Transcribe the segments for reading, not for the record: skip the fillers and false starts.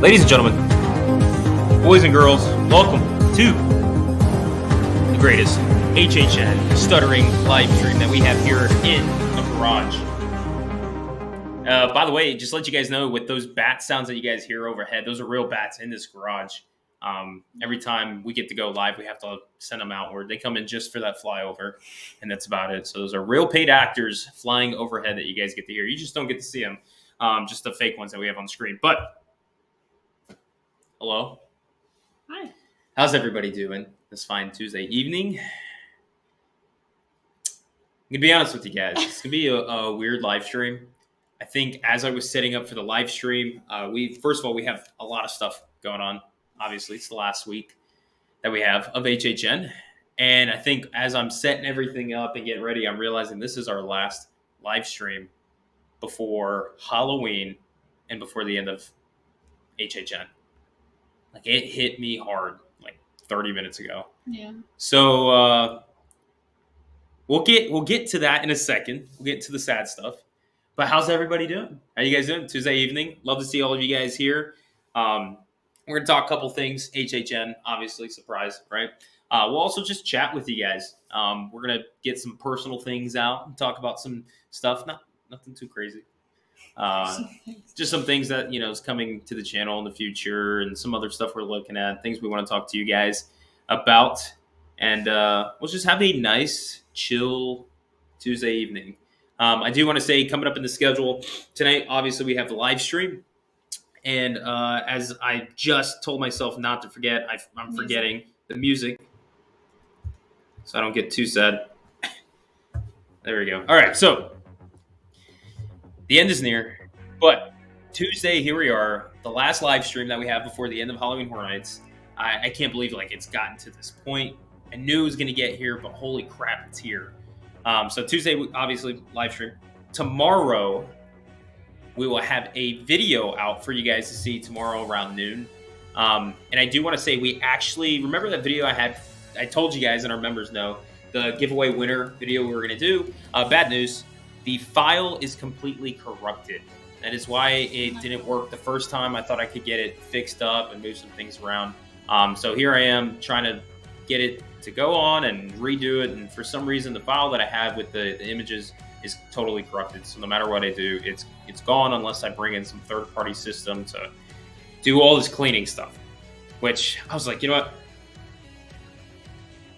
Ladies and gentlemen, boys and girls, welcome to the greatest HHN stuttering live stream that we have here in the garage. By the way, just to let you guys know, with those bat sounds that you guys hear overhead, those are real bats in this garage. Every time we get to go live, we have to send them outward. They come in just for that flyover, and that's about it. So those are real paid actors flying overhead that you guys get to hear. You just don't get to see them, just the fake ones that we have on screen. But hello. Hi. How's everybody doing this fine Tuesday evening? I'm going to be honest with you guys. It's going to be a weird live stream. I think as I was setting up for the live stream, first of all, we have a lot of stuff going on. Obviously, it's the last week that we have of HHN. And I think as I'm setting everything up and getting ready, I'm realizing this is our last live stream before Halloween and before the end of HHN. Like, it hit me hard like 30 minutes ago. Yeah. So we'll get to that in a second. We'll get to the sad stuff. But how's everybody doing? How you guys doing? Tuesday evening. Love to see all of you guys here. We're going to talk a couple things. HHN, obviously, surprise, right? We'll also just chat with you guys. We're going to get some personal things out and talk about some stuff. Nothing too crazy. Just some things that, is coming to the channel in the future, and some other stuff we're looking at, things we want to talk to you guys about. And we'll just have a nice, chill Tuesday evening. I do want to say, coming up in the schedule tonight, obviously we have the live stream. And as I just told myself not to forget, I'm forgetting the music. So I don't get too sad. There we go. All right, so the end is near, but Tuesday, here we are, the last live stream that we have before the end of Halloween Horror Nights. I can't believe it's gotten to this point. I knew it was going to get here, but holy crap, it's here. So Tuesday, obviously, live stream. Tomorrow, we will have a video out for you guys to see tomorrow around noon. And I do want to say, we actually remember that video I told you guys, and our members know, the giveaway winner video we were going to do. Bad news, the file is completely corrupted. That is why it didn't work the first time. I thought I could get it fixed up and move some things around. So here I am trying to get it to go on and redo it. And for some reason, the file that I have with the images is totally corrupted. So no matter what I do, it's gone unless I bring in some third-party system to do all this cleaning stuff. Which I was like, you know what?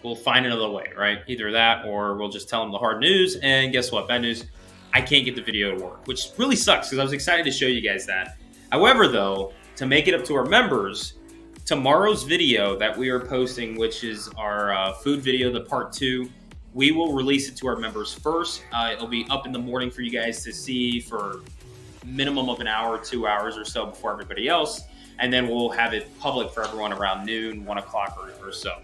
We'll find another way, right? Either that or we'll just tell them the hard news. And guess what? Bad news. I can't get the video to work, which really sucks because I was excited to show you guys that. However, though, to make it up to our members, tomorrow's video that we are posting, which is our food video, the part 2, we will release it to our members first. It'll be up in the morning for you guys to see for minimum of an hour, 2 hours or so before everybody else. And then we'll have it public for everyone around noon, 1 o'clock or so.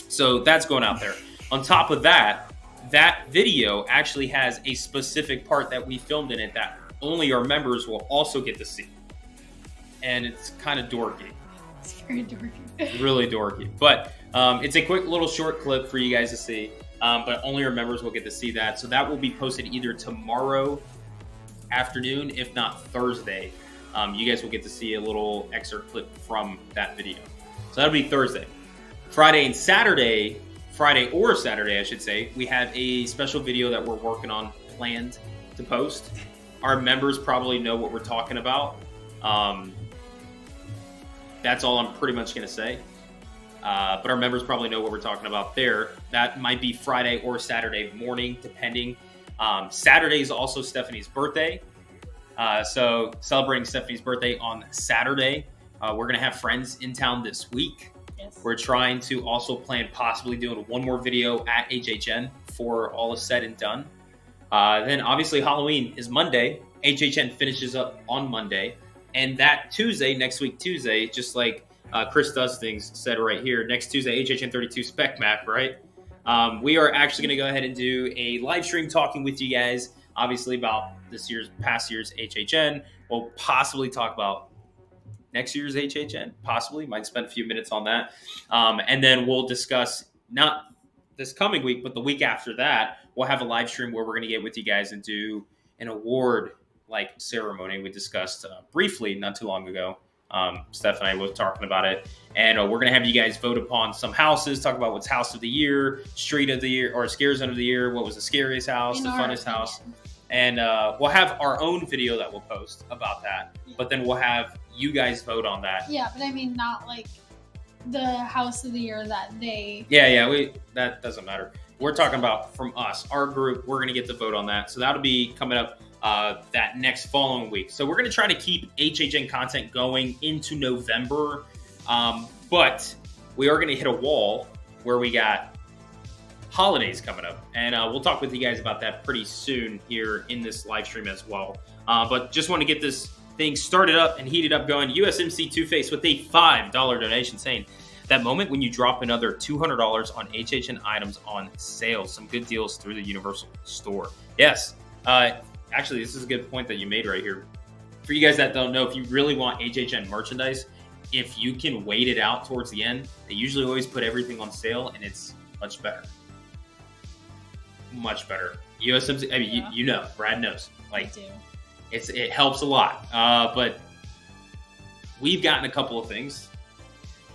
So that's going out there. On top of that, that video actually has a specific part that we filmed in it that only our members will also get to see. And it's kind of dorky. It's very dorky. Really dorky. But it's a quick little short clip for you guys to see. But only our members will get to see that. So that will be posted either tomorrow afternoon, if not Thursday. You guys will get to see a little excerpt clip from that video. So that'll be Thursday. Friday or Saturday, I should say, we have a special video that we're working on planned to post. Our members probably know what we're talking about. That's all I'm pretty much going to say. But our members probably know what we're talking about there. That might be Friday or Saturday morning, depending. Saturday is also Stephanie's birthday. So celebrating Stephanie's birthday on Saturday. We're going to have friends in town this week. Yes. We're trying to also plan possibly doing one more video at HHN before all is said and done. Then obviously Halloween is Monday. HHN finishes up on Monday. And that Tuesday, next week Tuesday, just like Chris Does Things said right here, next Tuesday, HHN 32 Spec Map, right? We are actually going to go ahead and do a live stream talking with you guys, obviously about past year's HHN. We'll possibly talk about next year's HHN, possibly. Might spend a few minutes on that. And then we'll discuss, not this coming week, but the week after that, we'll have a live stream where we're going to get with you guys and do an award-like ceremony we discussed briefly not too long ago. Steph and I were talking about it. And we're going to have you guys vote upon some houses, talk about what's house of the year, street of the year, or scare zone of the year, what was the scariest house, the funnest house. And we'll have our own video that we'll post about that. But then we'll have you guys vote on that. Yeah, but I mean, not like the house of the year that they... Yeah, that doesn't matter. We're talking about from us, our group, we're going to get the vote on that. So that'll be coming up that next following week. So we're going to try to keep HHN content going into November. But we are going to hit a wall where we got holidays coming up. And we'll talk with you guys about that pretty soon here in this live stream as well. But just want to get this thing started up and heated up going. USMC Two-Face with a $5 donation saying, that moment when you drop another $200 on HHN items on sale. Some good deals through the Universal Store. Yes. Actually, this is a good point that you made right here. For you guys that don't know, if you really want HHN merchandise, if you can wait it out towards the end, they usually always put everything on sale, and it's much better. Much better. USMC, I mean, yeah. you know, Brad knows. Like, I do. It helps a lot. But we've gotten a couple of things.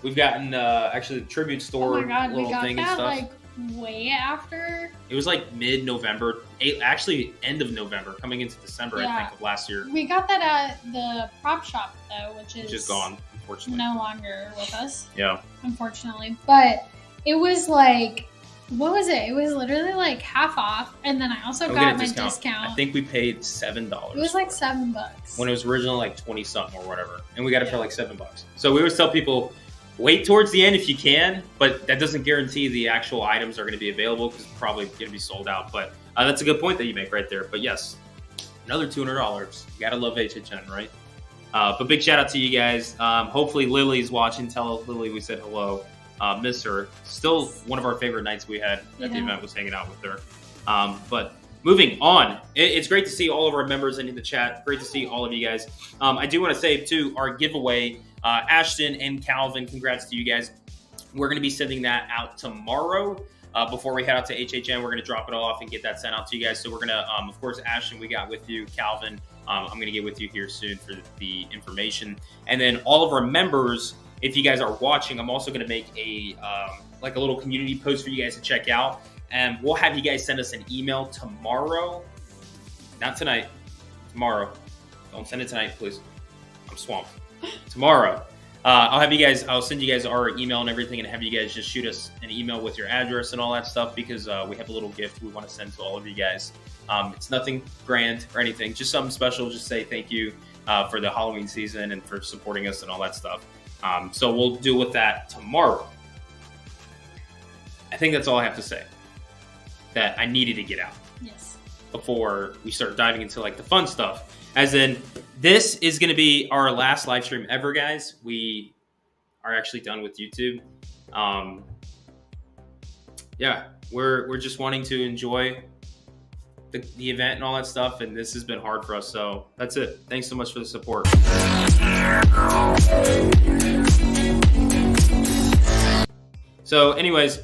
We've gotten actually the tribute store little thing and stuff. Like way after. It was like mid-November, actually end of November, coming into December, I think, of last year. We got that at the prop shop though, which is gone, unfortunately. No longer with us. Yeah. Unfortunately. But it was like, what was it? It was literally like half off, and then I also got my discount. I think we paid $7. It was like $7 when it was originally like 20 something or whatever, and we got it for like $7. So we always tell people, wait towards the end if you can, but that doesn't guarantee the actual items are going to be available because it's probably going to be sold out. But that's a good point that you make right there. But yes, another $200. You got to love HHN, right? But big shout out to you guys. Hopefully Lily's watching. Tell Lily we said hello. Miss her. Still one of our favorite nights we had at the event was hanging out with her. But moving on, it's great to see all of our members in the chat. Great to see all of you guys. I do want to say too, our giveaway Ashton and Calvin, congrats to you guys. We're going to be sending that out tomorrow. Before we head out to HHN, we're going to drop it all off and get that sent out to you guys. So we're going to, of course, Ashton, we got with you. Calvin, I'm going to get with you here soon for the information. And then all of our members, if you guys are watching, I'm also going to make a like a little community post for you guys to check out. And we'll have you guys send us an email tomorrow. Not tonight. Tomorrow. Don't send it tonight, please. I'm swamped. Tomorrow. I'll send you guys our email and everything and have you guys just shoot us an email with your address and all that stuff because we have a little gift we want to send to all of you guys. It's nothing grand or anything, just something special. Just say thank you for the Halloween season and for supporting us and all that stuff. So we'll deal with that tomorrow. I think that's all I have to say that I needed to get out. Yes. Before we start diving into like the fun stuff. As in, this is going to be our last live stream ever, guys. We are actually done with YouTube. Yeah, we're just wanting to enjoy the event and all that stuff, and this has been hard for us. So that's it. Thanks so much for the support. So, anyways,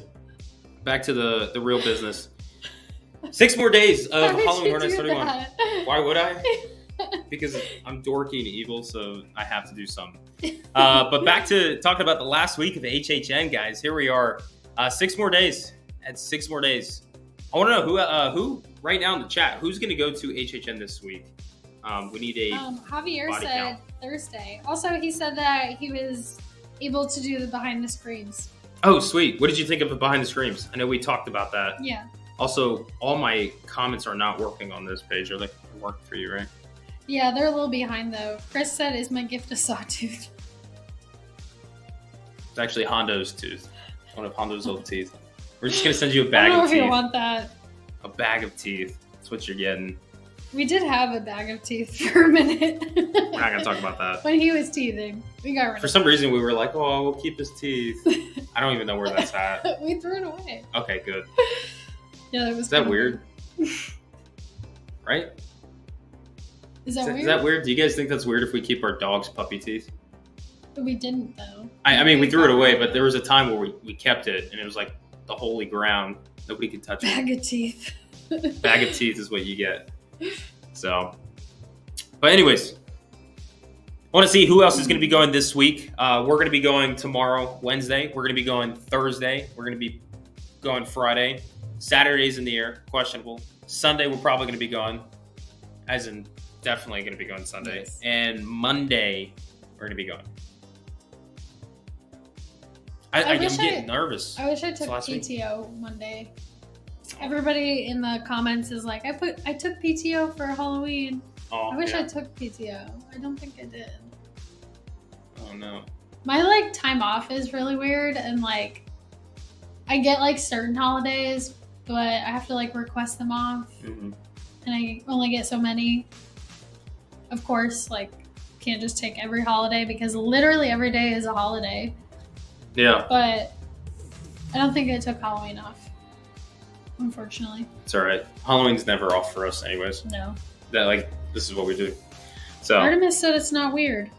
back to the real business. 6 more days of Halloween Horror Nights 31. Why would I? Because I'm dorky and evil, so I have to do something. But back to talking about the last week of HHN, guys. Here we are. 6 more days. At 6 more days. I want to know who right now in the chat, who's going to go to HHN this week? We need a Javier said count. Thursday. Also, he said that he was able to do the behind the screens. Oh, sweet. What did you think of the behind the screens? I know we talked about that. Yeah. Also, all my comments are not working on this page. Are they working for you, right? Yeah, they're a little behind, though. Chris said, is my gift a sawtooth? It's actually Hondo's tooth. One of Hondo's old teeth. We're just going to send you a bag of teeth. I don't know if you want that. A bag of teeth. That's what you're getting. We did have a bag of teeth for a minute. We're not going to talk about that. When he was teething. We got rid of it. For some reason, we were like, oh, we'll keep his teeth. I don't even know where that's at. We threw it away. Okay, good. Yeah, that was. Is that weird? Right? Is that weird? Is that weird? Do you guys think that's weird if we keep our dog's puppy teeth? We didn't, though. I mean, we threw it away, but there was a time where we kept it, and it was like the holy ground. Nobody could touch it. Bag of teeth. Bag of teeth is what you get. So, but anyways, I want to see who else is going to be going this week. We're going to be going tomorrow, Wednesday. We're going to be going Thursday. We're going to be going Friday. Saturday's in the air, questionable. Sunday, we're probably going to be going, as in definitely going to be going Sunday. Yes. And Monday, we're going to be going. I'm getting nervous. I wish I took PTO Monday. Everybody in the comments is like, I took PTO for Halloween. Oh, I wish I took PTO. I don't think I did. Oh no. My time off is really weird, and I get certain holidays, but I have to request them off, and I only get so many. Of course, can't just take every holiday because literally every day is a holiday. Yeah. But I don't think I took Halloween off, unfortunately. It's all right. Halloween's never off for us, anyways. No. This is what we do. So Artemis said it's not weird.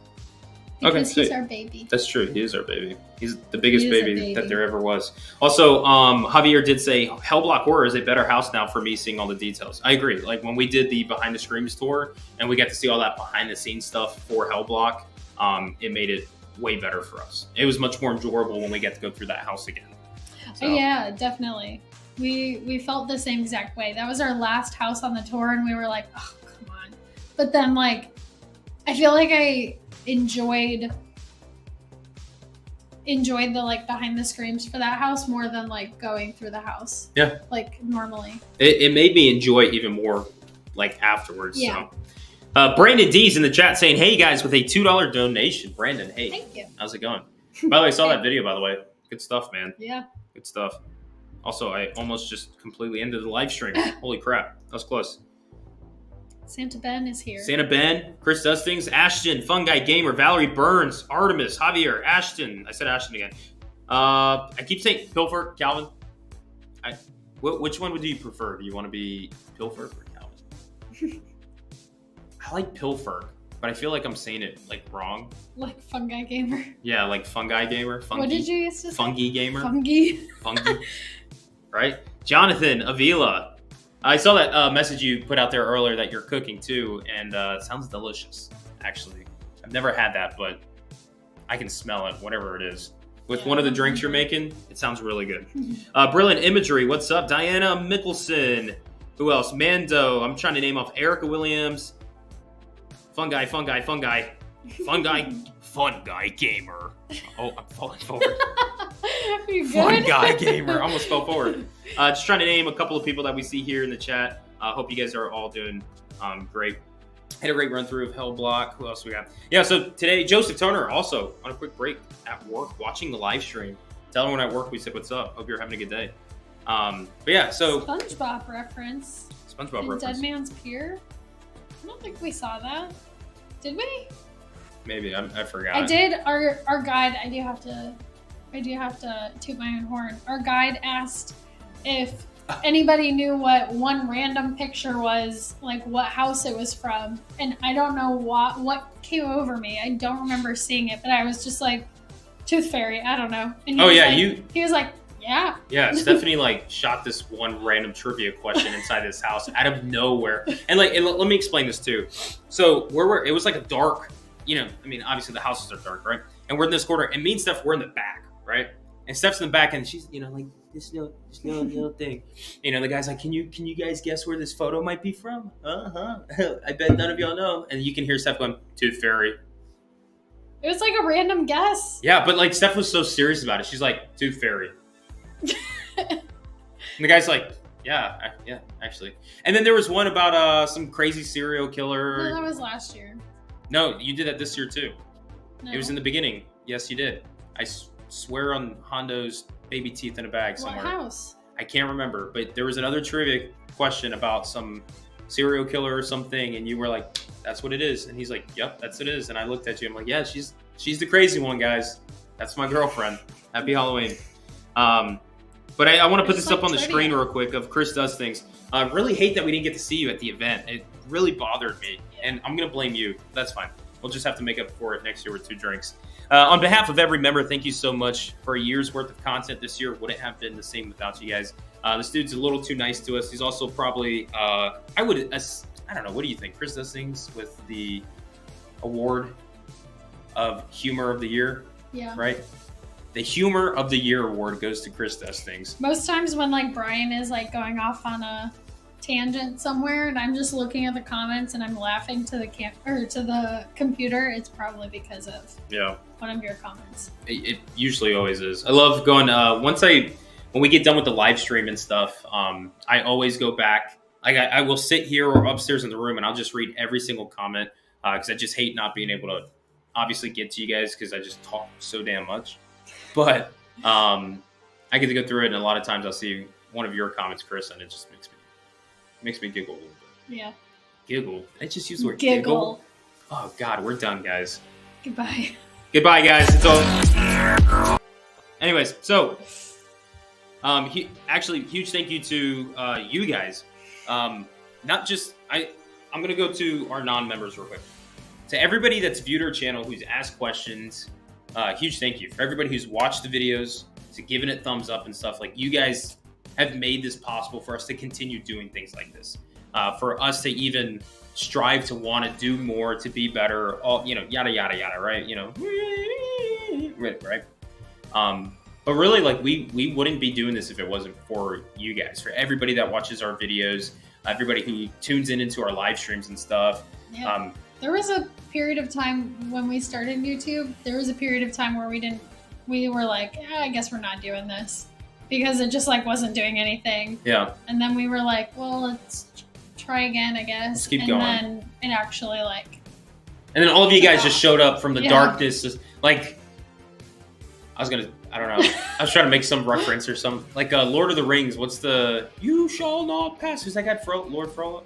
Because he's our baby. That's true. He is our baby. He's the biggest baby that there ever was. Also, Javier did say Hellblock Horror is a better house now for me seeing all the details. I agree. When we did the Behind the Screams tour and we got to see all that behind the scenes stuff for Hellblock, it made it way better for us. It was much more enjoyable when we get to go through that house again. So. Yeah, definitely. We felt the same exact way. That was our last house on the tour, and we were like, oh, come on. But then, I feel like I enjoyed the behind the screams for that house more than going through the house. Yeah. Normally. It made me enjoy it even more afterwards. Yeah. So. Brandon D's in the chat saying, hey guys, with a $2 donation. Brandon, hey. Thank you. How's it going? By the way, I saw that video, by the way. Good stuff, man. Yeah. Good stuff. Also, I almost just completely ended the live stream. Holy crap. That was close. Santa Ben is here. Santa Ben, Chris Dustings, Ashton, Fun Guy Gamer, Valerie Burns, Artemis, Javier, Ashton. I said Ashton again. I keep saying Pilfer, Calvin. Which one would you prefer? Do you want to be Pilfer or Calvin? I like Pilfer. but I feel like I'm saying it like wrong. Like Fungi Gamer. Yeah, like Fungi Gamer. Fungi. What did you used to say? Fungi Gamer. Fungi. Fungi. Right? Jonathan Avila. I saw that message you put out there earlier that you're cooking too, and it sounds delicious, actually. I've never had that, but I can smell it, whatever it is. With one of the drinks you're making, it sounds really good. Brilliant Imagery, what's up? Diana Mickelson. Who else? Mando. I'm trying to name off Erica Williams. Fungi Gamer. Oh, I'm falling forward. You good? Fungi Gamer. Almost fell forward. Just trying to name a couple of people that we see here in the chat. Hope you guys are all doing great. Had a great run through of Hellblock. Who else we got? Yeah, so today, Joseph Turner also on a quick break at work watching the live stream. Tell everyone at work we said what's up. Hope you're having a good day. But yeah, so SpongeBob reference. Dead Man's Pier. I don't think we saw that. Did we? Maybe I forgot. I did. Our guide. I do have to toot my own horn. Our guide asked if anybody knew what one random picture was, like what house it was from, and I don't know what came over me. I don't remember seeing it, but I was just like, Tooth Fairy. I don't know. And he was like, yeah. Yeah, Stephanie like shot this one random trivia question inside this house out of nowhere. And let me explain this too. So it was like a dark, I mean, obviously the houses are dark, right? And we're in this corner, and me and Steph, we're in the back, right? And Steph's in the back, and she's, like this little thing. The guy's like, can you guys guess where this photo might be from? I bet none of y'all know. And you can hear Steph going, Tooth Fairy. It was like a random guess. Yeah, but like Steph was so serious about it. She's like, Tooth Fairy. And the guy's like, yeah, actually. And then there was one about some crazy serial killer. No, that was last year. No, you did that this year too. No. It was in the beginning. Yes, you did. I swear on Hondo's baby teeth in a bag somewhere. What house? I can't remember, but there was another trivia question about some serial killer or something, and you were like, that's what it is. And he's like, yep, that's what it is. And I looked at you, I'm like, yeah, she's the crazy one, guys. That's my girlfriend. Happy Halloween. But I want to put this up on the screen real quick of Chris Does Things. I really hate that we didn't get to see you at the event. It really bothered me, and I'm going to blame you. That's fine. We'll just have to make up for it next year with 2 drinks. On behalf of every member, thank you so much for a year's worth of content this year. Wouldn't have been the same without you guys. This dude's a little too nice to us. He's also probably, I don't know, what do you think? Chris Does Things with the award of Humor of the Year, right? The Humor of the Year award goes to Chris Does Things. Most times when like Brian is like going off on a tangent somewhere and I'm just looking at the comments and I'm laughing to the computer, it's probably because of one of your comments. It usually always is. I love going when we get done with the live stream and stuff, I always go back. I will sit here or upstairs in the room and I'll just read every single comment because I just hate not being able to obviously get to you guys because I just talk so damn much. But I get to go through it, and a lot of times I'll see one of your comments, Chris, and it just makes me giggle a little bit. Yeah. Giggle. I just used the word giggle. Oh God, we're done, guys. Goodbye. Goodbye, guys. It's all. Anyways, so huge thank you to you guys. Not just I'm gonna go to our non-members real quick. To everybody that's viewed our channel, who's asked questions. Huge thank you for everybody who's watched the videos, to giving it thumbs up and stuff. Like, you guys have made this possible for us to continue doing things like this, for us to even strive to want to do more, to be better, all yada yada yada, right? Right. But really, like, we wouldn't be doing this if it wasn't for you guys, for everybody that watches our videos, everybody who tunes into our live streams and stuff. Yeah. There was a period of time when we started YouTube, there was a period of time where we were like, I guess we're not doing this because it just like wasn't doing anything. Yeah. And then we were like, well, let's try again, I guess. Let's keep going. And then it actually like. And then all of you guys just showed up from the darkness. Like, I don't know. I was trying to make some reference or some, like Lord of the Rings. What's the, you shall not pass. Who's that guy? Lord Frollo?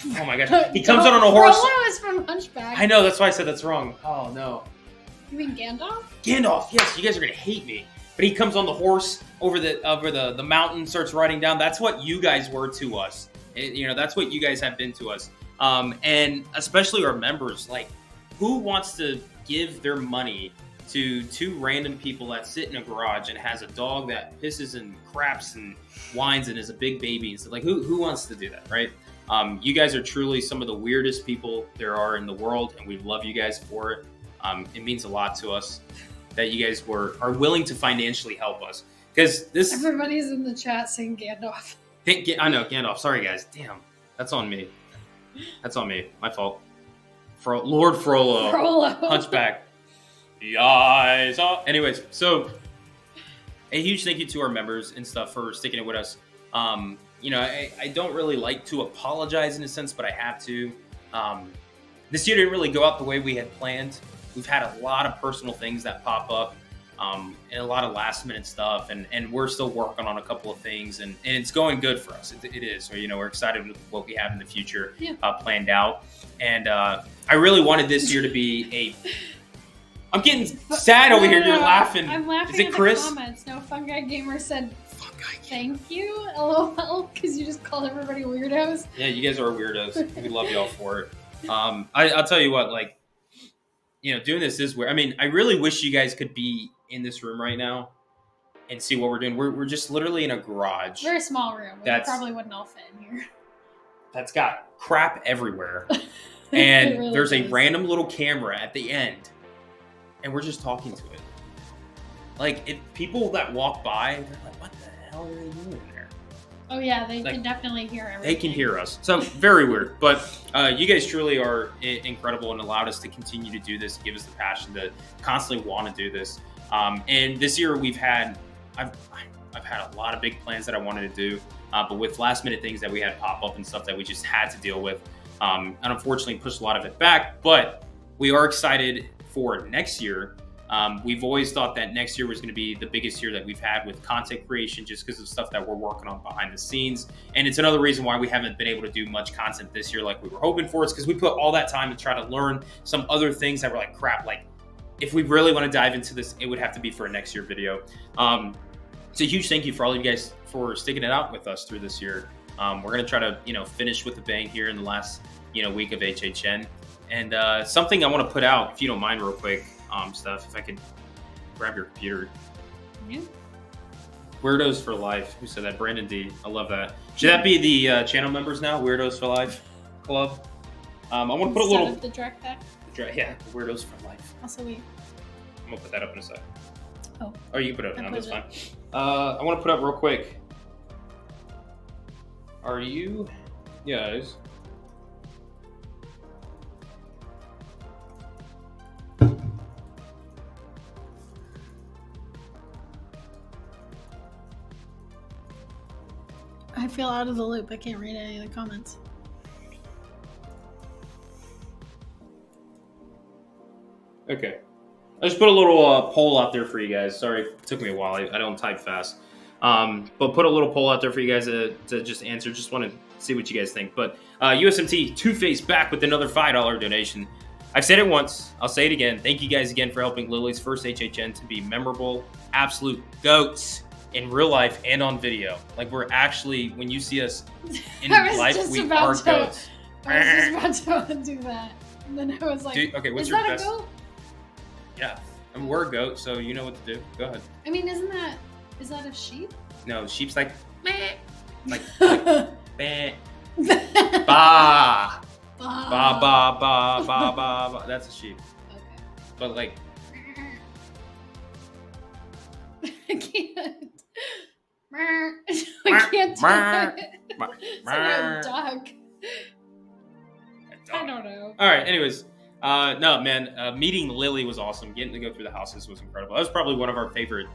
Oh my gosh. He comes out on a horse. Frollo is from Hunchback. I know, that's why I said that's wrong. Oh no. You mean Gandalf? Gandalf, yes. You guys are going to hate me. But he comes on the horse over the mountain, starts riding down. That's what you guys were to us. That's what you guys have been to us. And especially our members. Like, who wants to give their money to two random people that sit in a garage and has a dog that pisses and craps and whines and is a big baby and stuff? Like, who wants to do that, right? You guys are truly some of the weirdest people there are in the world, and we love you guys for it. It means a lot to us that you guys are willing to financially help us, because this everybody's in the chat saying Gandalf. I know Gandalf. Sorry guys, damn, that's on me. My fault. Lord Frollo. Hunchback. Yes. Anyways, so a huge thank you to our members and stuff for sticking it with us. I don't really like to apologize in a sense, but I have to. This year didn't really go out the way we had planned. We've had a lot of personal things that pop up, and a lot of last minute stuff, and we're still working on a couple of things, and it's going good for us. It is. So, we're excited with what we have in the future planned out. And I really wanted this year to be I'm getting sad over here. You're laughing. I'm laughing. Is it Chris? The comments. No, Fungi Gamer said thank you, LOL, because you just called everybody weirdos. Yeah, you guys are weirdos. We love y'all for it. I'll tell you what, like, doing this is weird. I mean, I really wish you guys could be in this room right now and see what we're doing. We're just literally in a garage. Very small room. We probably wouldn't all fit in here. That's got crap everywhere. And really there's is. A random little camera at the end. And we're just talking to it. Like, if people that walk by, they're like, what the hell are they doing there? Oh, yeah, they can definitely hear everything. They can hear us. So, very weird. But you guys truly are incredible and allowed us to continue to do this, give us the passion to constantly want to do this. And this year, I've had a lot of big plans that I wanted to do, but with last minute things that we had pop up and stuff that we just had to deal with, and unfortunately pushed a lot of it back. But we are excited for next year. We've always thought that next year was going to be the biggest year that we've had with content creation, just because of stuff that we're working on behind the scenes. And it's another reason why we haven't been able to do much content this year like we were hoping for. It's because we put all that time to try to learn some other things that were like, crap, like, if we really want to dive into this, it would have to be for a next year video. It's a huge thank you for all of you guys for sticking it out with us through this year. We're going to try to, finish with a bang here in the last, week of HHN. And something I want to put out, if you don't mind real quick, Steph, if I could grab your computer. Yeah. Weirdos for Life. Who said that? Brandon D. I love that. Should that be the channel members now? Weirdos for Life Club. I want to put a little... the direct pack? Yeah, Weirdos for Life. Also, I'm going to put that up in a sec. Oh, you can put it up now. That's fine. I want to put up real quick. Are you guys... I feel out of the loop. I can't read any of the comments. Okay. I just put a little poll out there for you guys. Sorry, it took me a while. I don't type fast. But put a little poll out there for you guys to just answer. Just want to see what you guys think. But USMT, Two-Face back with another $5 donation. I've said it once. I'll say it again. Thank you guys again for helping Lily's first HHN to be memorable. Absolute goats in real life and on video. Like, we're actually, when you see us in life, we are goats. I was just about to do that. And then I was like, okay, what's is your that best? A goat? Yeah. I mean, we're a goat, so you know what to do. Go ahead. I mean, is that a sheep? No, sheep's like, meh. Like meh. Ba. Ba, ba, ba, ba, ba, ba. That's a sheep. Okay. But like... I can't. I can't do it. It's like a duck. I don't know. All right, anyways. No, man, meeting Lily was awesome. Getting to go through the houses was incredible. That was probably one of our favorite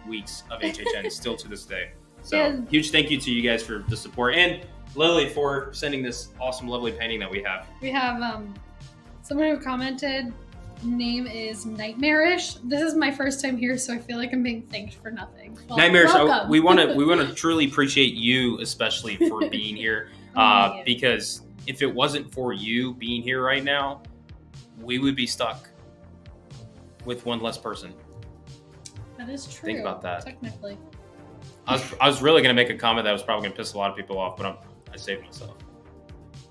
weeks of HHN, still to this day. So huge thank you to you guys for the support, and Lily for sending this awesome, lovely painting that we have. We have someone who commented, name is Nightmarish. This is my first time here, so I feel like I'm being thanked for nothing. Well, Nightmarish, we want to truly appreciate you, especially for being here, because if it wasn't for you being here right now, we would be stuck with one less person. That is true. Think about that. Technically. I was really going to make a comment that was probably going to piss a lot of people off, but I saved myself.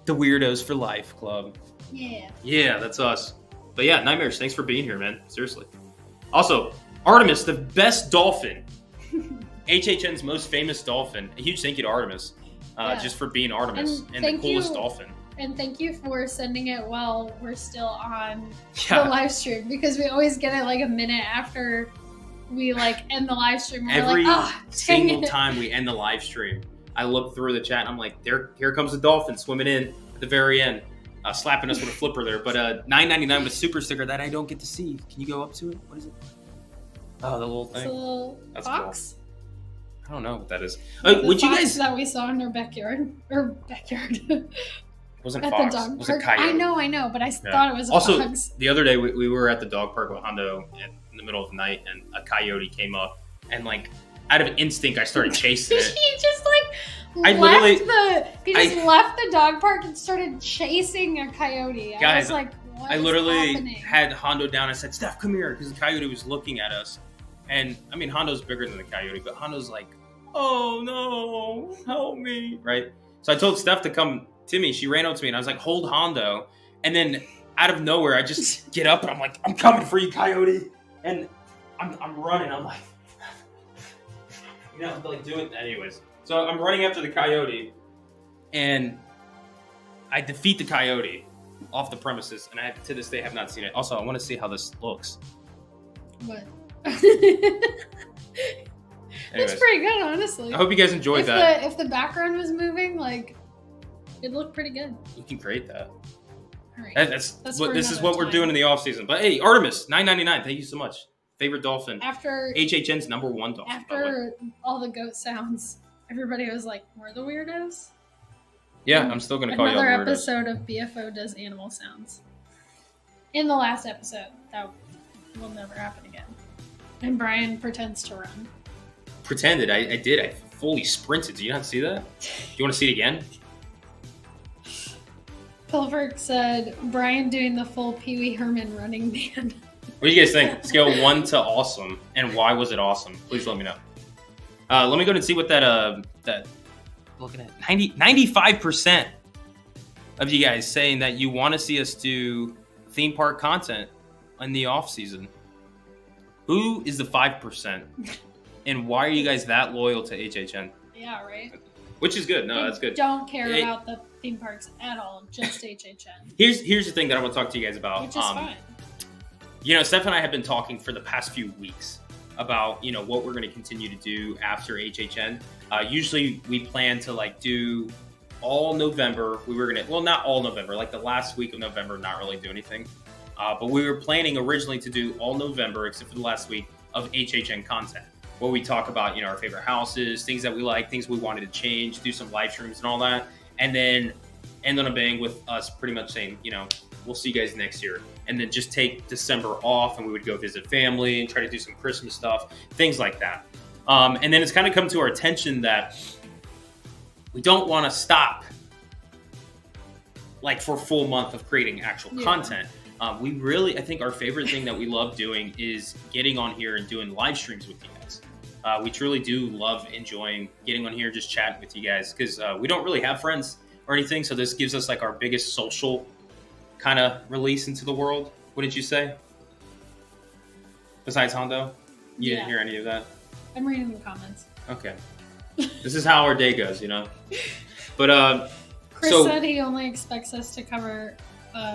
The Weirdos for Life Club. Yeah. Yeah, that's us. But yeah, Nightmares, thanks for being here, man. Seriously. Also, Artemis, the best dolphin. HHN's most famous dolphin. A huge thank you to Artemis, just for being Artemis and the coolest dolphin. And thank you for sending it while we're still on the live stream, because we always get it like a minute after we like end the live stream. Every single time we end the live stream, I look through the chat and I'm like, here comes the dolphin swimming in at the very end, slapping us with a flipper there. But $9.99 with super sticker that I don't get to see. Can you go up to it? What is it? Oh, the little thing. It's a little box. Cool. I don't know what that is. Would you guys that we saw in our backyard or backyard? It wasn't at fox. The dog it was park. a coyote. I know, but I thought it was a also, fox. The other day we were at the dog park with Hondo in the middle of the night, and a coyote came up, and like out of instinct, I started chasing it. He just like left the dog park and started chasing a coyote. Guys, I was like, what I literally happening? had Hondo down. I said, "Steph, come here," because the coyote was looking at us, and I mean Hondo's bigger than the coyote, but Hondo's like, "Oh no, help me!" Right? So I told Steph to come to me. She ran up to me, and I was like, "Hold Hondo," and then out of nowhere, I just get up and I'm like, "I'm coming for you, coyote!" And I'm running. I'm like, like doing that anyways. So I'm running after the coyote, and I defeat the coyote off the premises, and I to this day have not seen it. Also, I want to see how this looks. What? Anyways, it's pretty good, honestly. I hope you guys enjoyed that. If the background was moving, like, it looked pretty good. You can create that. All right. This is what we're doing in the off season. But hey, Artemis, $9.99. Thank you so much. Favorite dolphin. After HHN's #1 dolphin. After all the goat sounds, everybody was like, "We're the weirdos." Yeah, I'm still gonna call you all another weirdos. episode of BFO does animal sounds. In the last episode, that will never happen again. And Brian pretends to run. Pretended. I did. I fully sprinted. Do you not see that? Do you want to see it again? Pilferk said, Brian doing the full Pee Wee Herman running man. What do you guys think? Scale 1 to awesome. And why was it awesome? Please let me know. Let me go and see what that looking at 95% of you guys saying that you want to see us do theme park content in the off season. Who is the 5%? And why are you guys that loyal to HHN? Yeah, right. Which is good. No, that's good. Don't care about the theme parks at all. Just HHN. Here's the thing that I want to talk to you guys about. Which is fine. You know, Steph and I have been talking for the past few weeks about, you know, what we're going to continue to do after HHN. Usually we plan to like do all November. We were going to, well, not all November, like the last week of November, not really do anything. But we were planning originally to do all November, except for the last week, of HHN content, where we talk about, you know, our favorite houses, things that we like, things we wanted to change, do some live streams and all that. And then end on a bang with us pretty much saying, you know, we'll see you guys next year. And then just take December off, and we would go visit family and try to do some Christmas stuff, things like that. And then it's kind of come to our attention that we don't want to stop like for a full month of creating actual content. We really, I think our favorite thing that we love doing is getting on here and doing live streams with you guys. We truly do love enjoying getting on here, just chatting with you guys, because we don't really have friends or anything. So this gives us like our biggest social kind of release into the world. What did you say? Besides Hondo? You didn't hear any of that? I'm reading the comments. Okay. This is how our day goes, you know? But, Chris said he only expects us to cover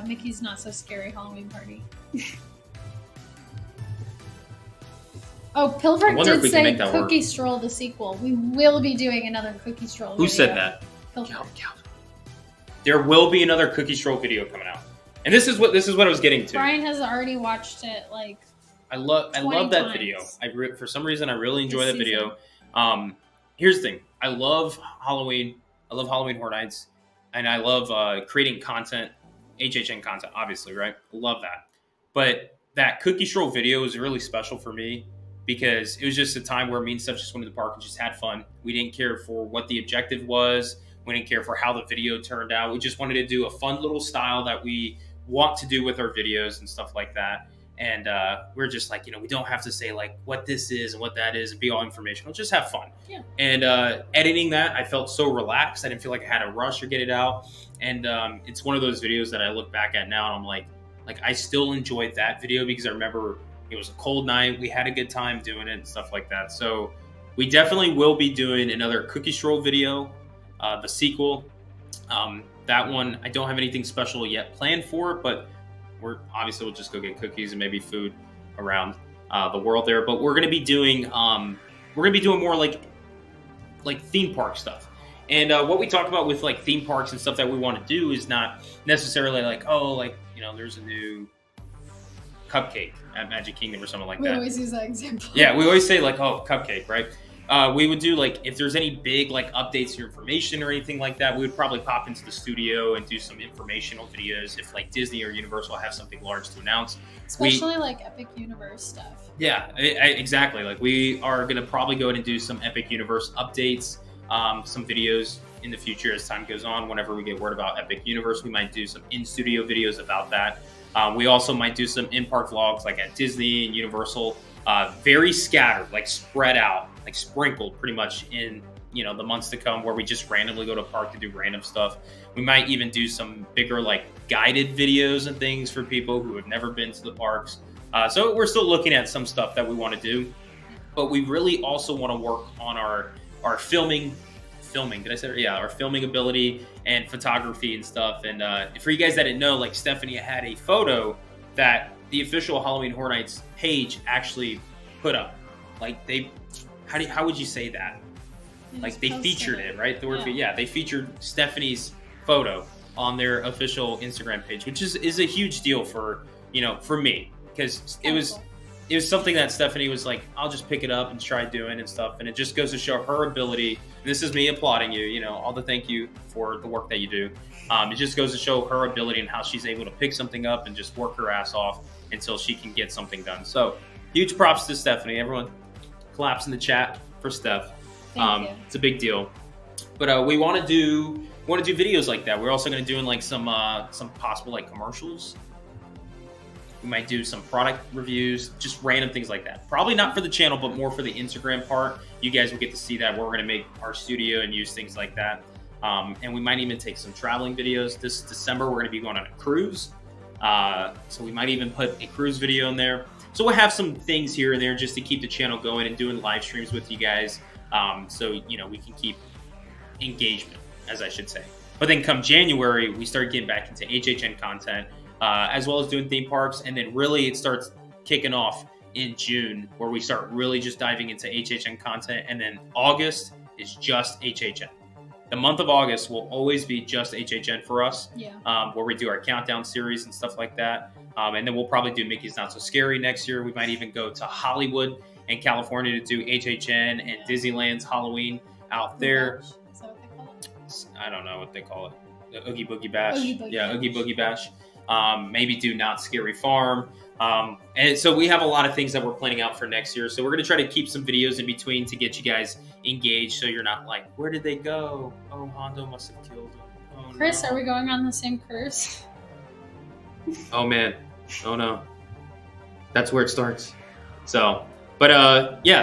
Mickey's Not So Scary Halloween Party. Oh, Pilferk did say Cookie Stroll the sequel. We will be doing another Cookie Stroll video. Who said that? Pilferk. There will be another Cookie Stroll video coming out. And this is what I was getting to. Brian has already watched it like I love that times. video. For some reason I really enjoy that video. Here's the thing. I love Halloween. I love Halloween Horror Nights, and I love creating content, HHN content, obviously, right? I love that. But that Cookie Stroll video is really special for me because it was just a time where me and Steph just went to the park and just had fun. We didn't care for what the objective was. We didn't care for how the video turned out. We just wanted to do a fun little style that we want to do with our videos and stuff like that. And we're just like, we don't have to say like what this is and what that is and be all informational. Just have fun. Yeah. And editing that, I felt so relaxed. I didn't feel like I had to rush or get it out. And it's one of those videos that I look back at now and I'm like I still enjoyed that video because I remember it was a cold night. We had a good time doing it and stuff like that. So we definitely will be doing another cookie stroll video, the sequel. That one, I don't have anything special yet planned for it, but we'll just go get cookies and maybe food around the world there. But we're gonna be doing more like theme park stuff. And what we talk about with like theme parks and stuff that we want to do is not necessarily like, there's a new cupcake at Magic Kingdom or something like that. We always use that example. Yeah, we always say like, oh, cupcake, right? We would do like, if there's any big like updates or information or anything like that, we would probably pop into the studio and do some informational videos if like Disney or Universal have something large to announce. Especially like Epic Universe stuff. Yeah, exactly. Like we are going to probably go in and do some Epic Universe updates, some videos in the future as time goes on. Whenever we get word about Epic Universe, we might do some in-studio videos about that. We also might do some in-park vlogs like at Disney and Universal. Very scattered, like spread out, like sprinkled pretty much in the months to come, where we just randomly go to a park to do random stuff. We might even do some bigger like guided videos and things for people who have never been to the parks. So we're still looking at some stuff that we want to do, but we really also want to work on our filming. Did I say that? Yeah, our filming ability and photography and stuff. And for you guys that didn't know, like Stephanie had a photo that the official Halloween Horror Nights page actually put up. Like how would you say that? Like they featured it, right? They featured Stephanie's photo on their official Instagram page, which is a huge deal for me, because it was something that Stephanie was like, I'll just pick it up and try doing and stuff. And it just goes to show her ability. And this is me applauding you, all the thank you for the work that you do. It just goes to show her ability and how she's able to pick something up and just work her ass off until she can get something done. So huge props to Stephanie. Everyone claps in the chat for Steph. Thank you. It's a big deal. But we want to do videos like that. We're also going to do like some possible like commercials. We might do some product reviews, just random things like that. Probably not for the channel, but more for the Instagram part. You guys will get to see that, where we're going to make our studio and use things like that. And we might even take some traveling videos. This December, we're going to be going on a cruise. So we might even put a cruise video in there. So we'll have some things here and there just to keep the channel going and doing live streams with you guys. So, we can keep engagement, as I should say. But then come January, we start getting back into HHN content, as well as doing theme parks. And then really it starts kicking off in June, where we start really just diving into HHN content. And then August is just HHN. The month of August will always be just HHN for us, where we do our countdown series and stuff like that. And then we'll probably do Mickey's Not So Scary next year. We might even go to Hollywood and California to do HHN and Disneyland's Halloween out there. Is that what they call it? I don't know what they call it. The Oogie Boogie Bash. Oogie Boogie Oogie Boogie Bash. Maybe do Not Scary Farm. And so we have a lot of things that we're planning out for next year. So we're going to try to keep some videos in between to get you guys engaged, so you're not like, where did they go? Oh, Hondo must have killed them. Oh, Chris, no. are we going on the same cruise? Oh, man. Oh, no. That's where it starts. So, but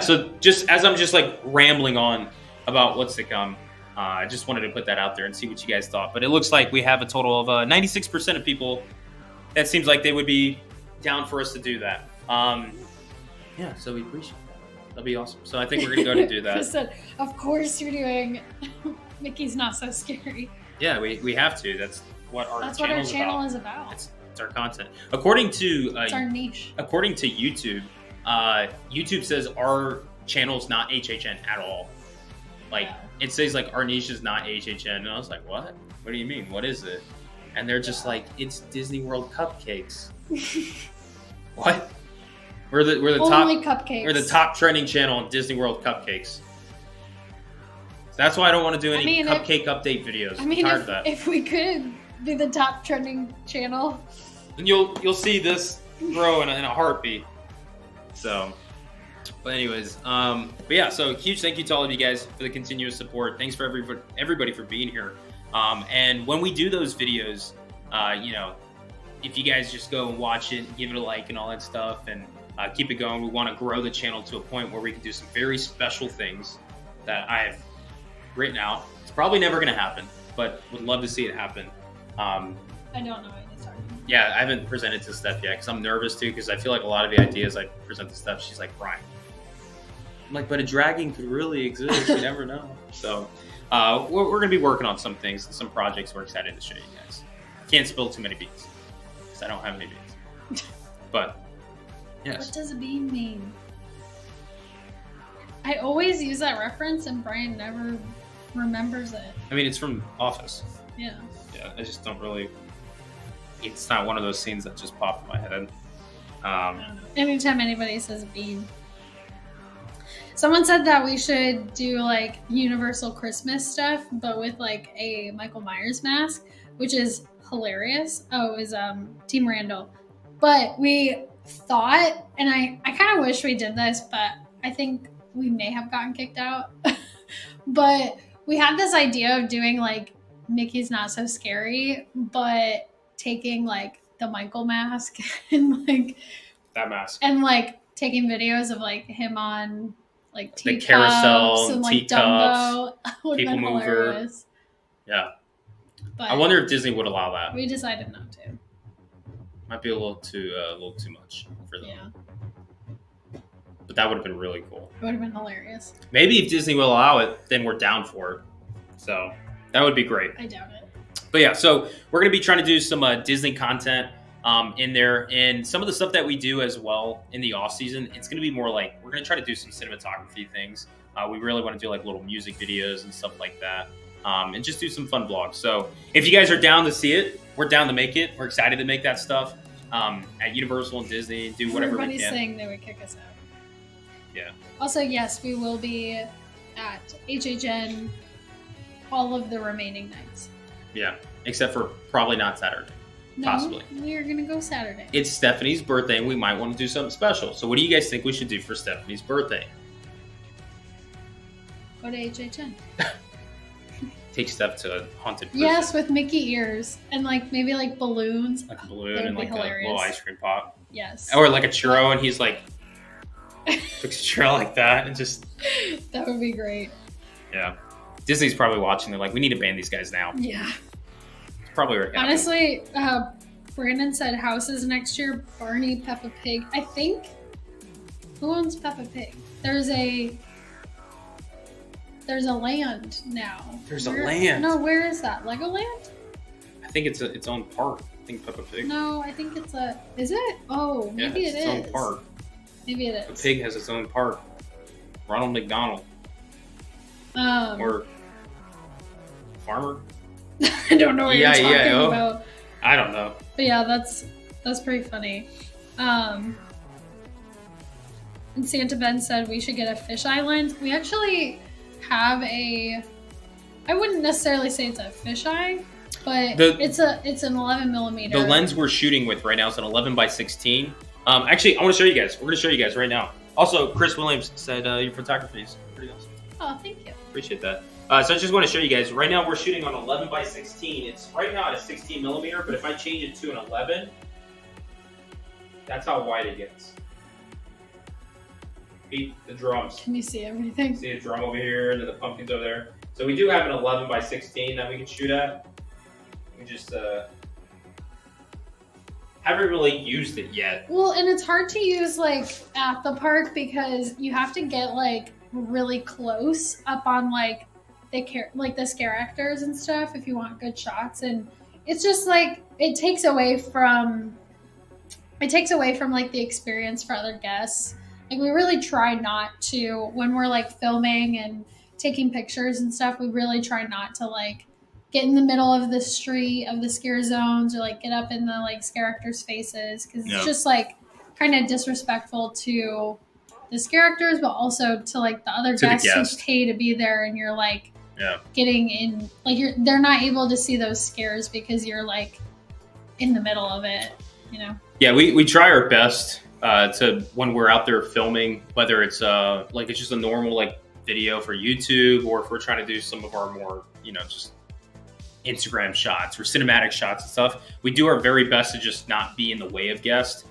so just as I'm just like rambling on about what's to come, I just wanted to put that out there and see what you guys thought. But it looks like we have a total of 96% of people that seems like they would be down for us to do that. So we appreciate that. That'd be awesome. So I think we're going to go and do that. Chris said, of course you're doing Mickey's Not So Scary. Yeah, we have to. That's what our channel is about. It's our content. According to it's our niche. According to YouTube, YouTube says our channel's not HHN at all. Like it says like our niche is not HHN, and I was like, what? What do you mean? What is it? And they're just like, it's Disney World cupcakes. What? We're the Only top cupcakes. We're the top trending channel on Disney World cupcakes. So that's why I don't want to do any cupcake update videos. I'm tired of that. If we could be the top trending channel, then you'll see this grow in a heartbeat. So, but anyways, but yeah. So huge thank you to all of you guys for the continuous support. Thanks for everybody for being here. And when we do those videos, if you guys just go and watch it, give it a like and all that stuff, and keep it going. We want to grow the channel to a point where we can do some very special things that I have written out. It's probably never going to happen, but would love to see it happen. I don't know what he's talking about. Yeah, I haven't presented to Steph yet because I'm nervous too, because I feel like a lot of the ideas I present to Steph, she's like, Brian. I'm like, but a dragon could really exist. You never know. So we're going to be working on some things, some projects we're excited to show you guys. Can't spill too many beans because I don't have any beans. But yes. What does a bean mean? I always use that reference and Brian never remembers it. I mean, it's from Office. Yeah. Yeah, I just don't really. It's not one of those scenes that just pop in my head. I don't know. Anytime anybody says bean. Someone said that we should do like Universal Christmas stuff, but with like a Michael Myers mask, which is hilarious. Oh, it was Team Randall. But we thought, and I kind of wish we did this, but I think we may have gotten kicked out. But we had this idea of doing like Mickey's Not So Scary, but taking like the Michael mask and like that mask and like taking videos of like him on like the teacups carousel and like teacups, Dumbo. Would've People been Mover. hilarious. Yeah. But I wonder if Disney would allow that. we decided not to. Might be a little too much for them. Yeah, But that would have been really cool. it would have been hilarious. Maybe if Disney will allow it, then we're down for it. So that would be great. I doubt it. But yeah, so we're going to be trying to do some Disney content in there. And some of the stuff that we do as well in the off season, it's going to be more like, we're going to try to do some cinematography things. We really want to do like little music videos and stuff like that. And just do some fun vlogs. So if you guys are down to see it, we're down to make it. We're excited to make that stuff at Universal and Disney and do whatever we Everybody's can. saying they would kick us out. Yeah. Also, yes, we will be at HHN all of the remaining nights. Yeah. Except for probably not Saturday. No, Possibly. we are going to go Saturday. It's Stephanie's birthday and we might want to do something special. So what do you guys think we should do for Stephanie's birthday? Go to HHN. Take Steph to a haunted prison. Yes, with Mickey ears and like maybe like balloons. Like a balloon That would and be like hilarious. a little ice cream pop. Yes. Or like a churro and he's like, looks a churro like that and just. That would be great. Yeah. Disney's probably watching. They're like, we need to ban these guys now. Yeah. It's probably already happened. Honestly, Brandon said houses next year, Barney, Peppa Pig. I think, who owns Peppa Pig? There's a land now. There's a land? No, where is that? Legoland? I think it's its own park. I think Peppa Pig. No, I think it's a. Is it? Oh, maybe yeah, it's its own park. Maybe it The is. pig has its own park. Ronald McDonald. Or Farmer. I don't know what you're talking E-I-E-I-O. about. I don't know. But yeah, that's pretty funny. And Santa Ben said we should get a fish island. We actually have I wouldn't necessarily say it's a fisheye, but it's an 11 millimeter. The lens we're shooting with right now is an 11 by 16. Actually, I want to show you guys. We're going to show you guys right now. Also, Chris Williams said your photography is pretty awesome. Oh, thank you. Appreciate that. So I just want to show you guys. Right now, we're shooting on 11 by 16. It's right now at a 16 millimeter, but if I change it to an 11, that's how wide it gets. Beat the drums. Can you see everything? See a drum over here, and then the pumpkins over there. So we do have an 11 by 16 that we can shoot at. We just haven't really used it yet. Well, and it's hard to use like at the park because you have to get like really close up on like the scare actors and stuff if you want good shots, and it's just like it takes away from like the experience for other guests. Like we really try not to, when we're like filming and taking pictures and stuff, we really try not to like get in the middle of the street of the scare zones or like get up in the like scare actors' faces, because it's just like kind of disrespectful to the scare actors, but also to like the other guests who pay to be there, and you're like getting in, like they're not able to see those scares because you're like in the middle of it, you know? Yeah, we try our best to, when we're out there filming, whether it's like it's just a normal like video for YouTube, or if we're trying to do some of our more, just Instagram shots or cinematic shots and stuff. We do our very best to just not be in the way of guests.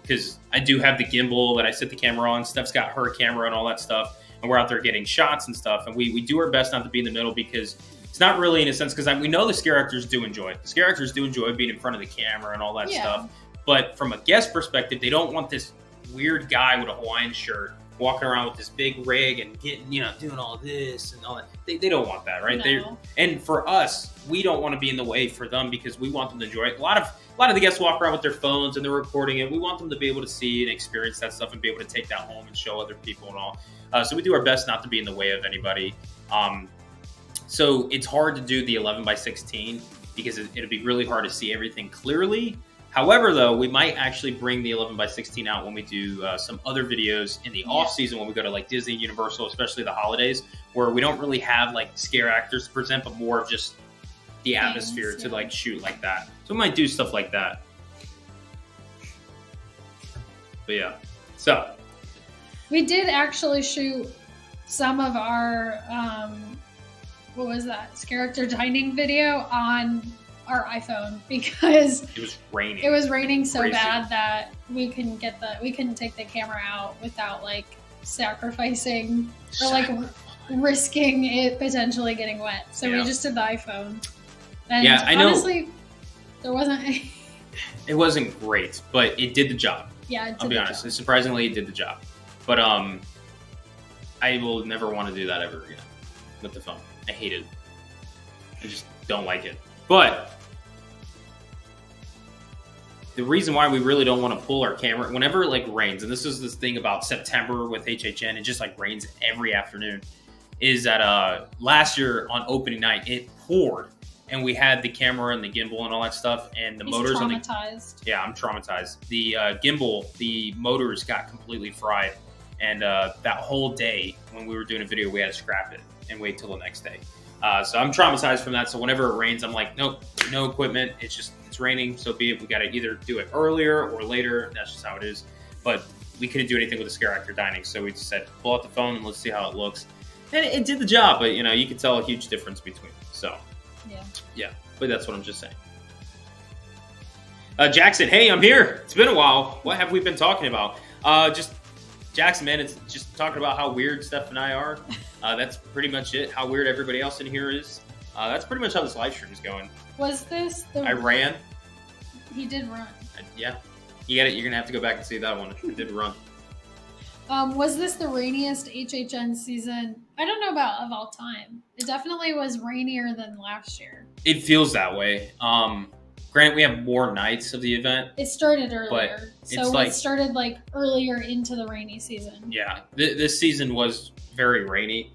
Because I do have the gimbal that I set the camera on. Steph's got her camera and all that stuff. And we're out there getting shots and stuff. And we do our best not to be in the middle, because it's not really in a sense, because we know the scare actors do enjoy it. The scare actors do enjoy being in front of the camera and all that stuff. But from a guest perspective, they don't want this weird guy with a Hawaiian shirt walking around with this big rig and getting, doing all this and all that. They don't want that, right? No. And for us, we don't want to be in the way for them, because we want them to enjoy it. A lot of the guests walk around with their phones and they're recording it. We want them to be able to see and experience that stuff and be able to take that home and show other people and all. So we do our best not to be in the way of anybody. So it's hard to do the 11:16 because it'll be really hard to see everything clearly. However, though, we might actually bring the 11:16 out when we do some other videos in the off season, when we go to like Disney, Universal, especially the holidays, where we don't really have like scare actors to present, but more of just the atmosphere to like shoot like that. So we might do stuff like that. But yeah, so we did actually shoot some of our what was that, scare actor dining video on our iPhone, because it was raining. It was raining so Crazy. bad that we couldn't take the camera out without like sacrificing or like risking it potentially getting wet. So we just did the iPhone. And I know. Honestly, there wasn't any. It wasn't great, but it did the job. Yeah, I'll be honest. Surprisingly, it did the job. But I will never want to do that ever again with the phone. I hate it. I just don't like it. But the reason why we really don't want to pull our camera whenever it like rains, and this is this thing about September with HHN, it just like rains every afternoon, is that last year on opening night it poured, and we had the camera and the gimbal and all that stuff, and the motors on the I'm traumatized. The gimbal, the motors got completely fried, and that whole day when we were doing a video, we had to scrap it and wait till the next day. So I'm traumatized from that. So whenever it rains, I'm like, nope, no equipment. It's raining. So be it. We got to either do it earlier or later. That's just how it is. But we couldn't do anything with the scare actor dining. So we just said, pull out the phone and let's see how it looks. And it did the job. But, you could tell a huge difference between them. So, yeah. But that's what I'm just saying. Jackson, hey, I'm here. It's been a while. What have we been talking about? Just Jackson, man, it's just talking about how weird Steph and I are. That's pretty much it. How weird everybody else in here is. That's pretty much how this live stream is going. Was this the... I ran. He did run. Yeah. You're going to have to go back and see that one. It did run. Was this the rainiest HHN season? I don't know about of all time. It definitely was rainier than last year. It feels that way. Granted, we have more nights of the event. It started earlier. So like, it started like earlier into the rainy season. Yeah. This season was very rainy.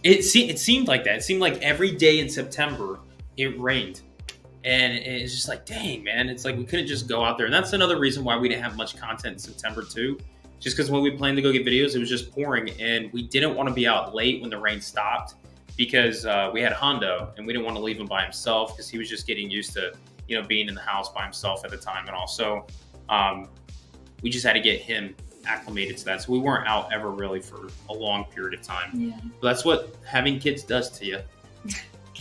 It seemed like that. It seemed like every day in September it rained. And it's just like, dang, man. It's like we couldn't just go out there. And that's another reason why we didn't have much content in September too. Just because when we planned to go get videos, it was just pouring. And we didn't want to be out late when the rain stopped, because we had Hondo and we didn't want to leave him by himself, because he was just getting used to, being in the house by himself at the time. And also, we just had to get him acclimated to that. So we weren't out ever really for a long period of time. Yeah. But that's what having kids does to you.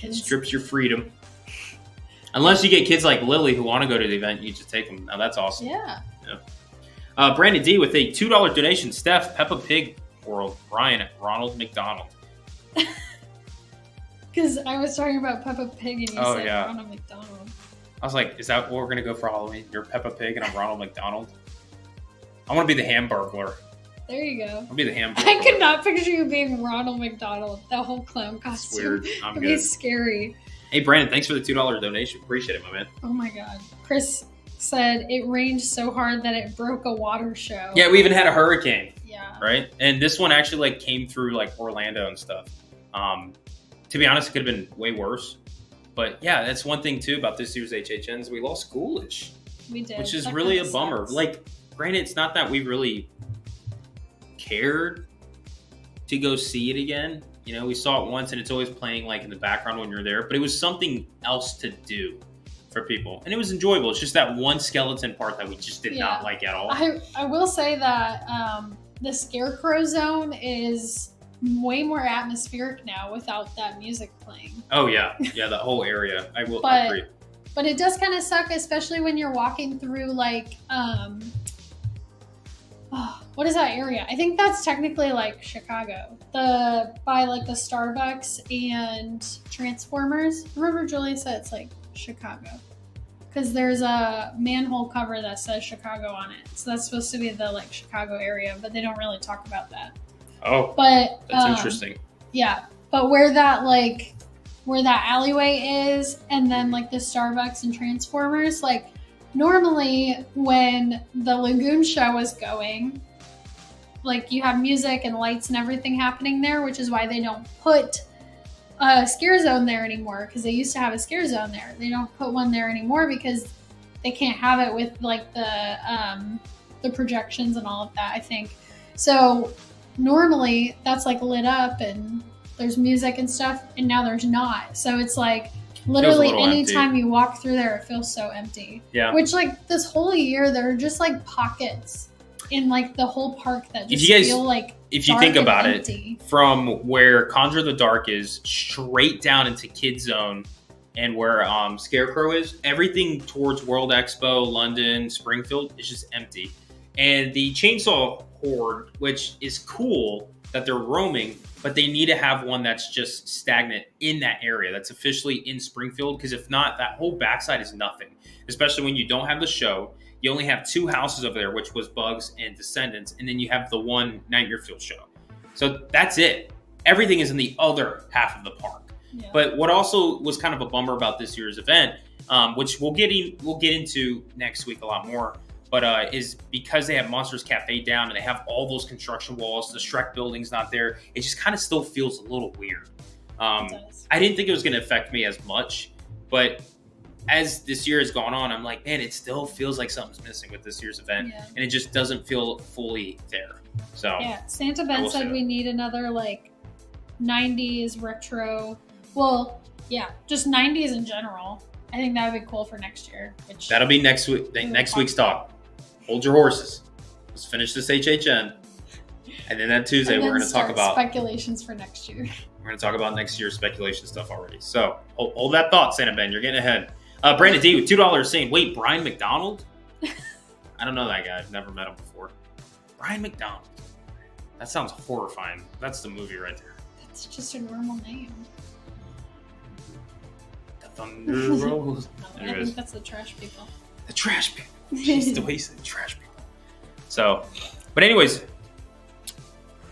It strips your freedom. Unless you get kids like Lily who want to go to the event, you just take them. Now that's awesome. Yeah. Brandon D with a $2 donation. Steph, Peppa Pig World, Brian, Ronald McDonald. Because I was talking about Peppa Pig and you said Ronald McDonald. I was like, is that what we're going to go for Halloween? You're Peppa Pig and I'm Ronald McDonald? I want to be the Hamburglar. There you go. I'll be the Hamburglar. I could not picture you being Ronald McDonald. That whole clown costume. It's weird. I'm It'd good. be scary. Hey, Brandon, thanks for the $2 donation. Appreciate it, my man. Oh my God. Chris said it rained so hard that it broke a water show. Yeah, we even had a hurricane. Yeah. Right? And this one actually came through Orlando and stuff. To be honest, it could have been way worse. But yeah, that's one thing too about this year's HHNs. We lost Coolidge. We did. Which is really a bummer. Granted, it's not that we really cared to go see it again. We saw it once and it's always playing in the background when you're there. But it was something else to do for people. And it was enjoyable. It's just that one skeleton part that we just did not like at all. I will say that the Scarecrow Zone is way more atmospheric now without that music playing. Oh yeah, that whole area. I will But- agree. But it does kind of suck, especially when you're walking through like what is that area? I think that's technically like Chicago. By like the Starbucks and Transformers. Remember Julia said it's like Chicago. Because there's a manhole cover that says Chicago on it. So that's supposed to be the like Chicago area, but they don't really talk about that. Oh, But that's interesting. Yeah. But where that alleyway is, and then like the Starbucks and Transformers, like normally when the Lagoon show was going, like you have music and lights and everything happening there, which is why they don't put a scare zone there anymore, because they used to have a scare zone there. They don't put one there anymore because they can't have it with like the projections and all of that, I think. So normally that's like lit up and there's music and stuff, and now there's not. So it's like literally anytime you walk through there, it feels so empty. Yeah. Which like this whole year, there are just like pockets in like the whole park that just feel like if you think about empty. it, from where Conjure the Dark is straight down into Kid Zone and where Scarecrow is, everything towards World Expo, London, Springfield is just empty. And the Chainsaw Horde, which is cool that they're roaming, but they need to have one that's just stagnant in that area, that's officially in Springfield, because if not, that whole backside is nothing, especially when you don't have the show. You only have 2 houses over there, which was Bugs and Descendants, and then you have the one Nightmare Fuel show. So that's it. Everything is in the other half of the park. Yeah. But what also was kind of a bummer about this year's event, which we'll get into next week a lot more, but is because they have Monsters Cafe down and they have all those construction walls, the Shrek building's not there, it just kind of still feels a little weird. I didn't think it was going to affect me as much, but as this year has gone on, I'm like, man, it still feels like something's missing with this year's event, and it just doesn't feel fully there. So yeah, Santa Ben said we need another like 90s retro. Well, yeah, just 90s in general. I think that would be cool for next year. That'll be next week. Next week's talk. Hold your horses. Let's finish this HHN, and then that Tuesday we're going to talk about speculations for next year. We're going to talk about next year's speculation stuff already. So hold that thought, Santa Ben. You're getting ahead. Brandon D with $2 saying, wait, Brian McDonald? I don't know that guy. I've never met him before. Brian McDonald. That sounds horrifying. That's the movie right there. That's just a normal name. The Thunder Rolls. I think that's the trash people. The trash people. Jeez, the way you said trash people. So, but anyways,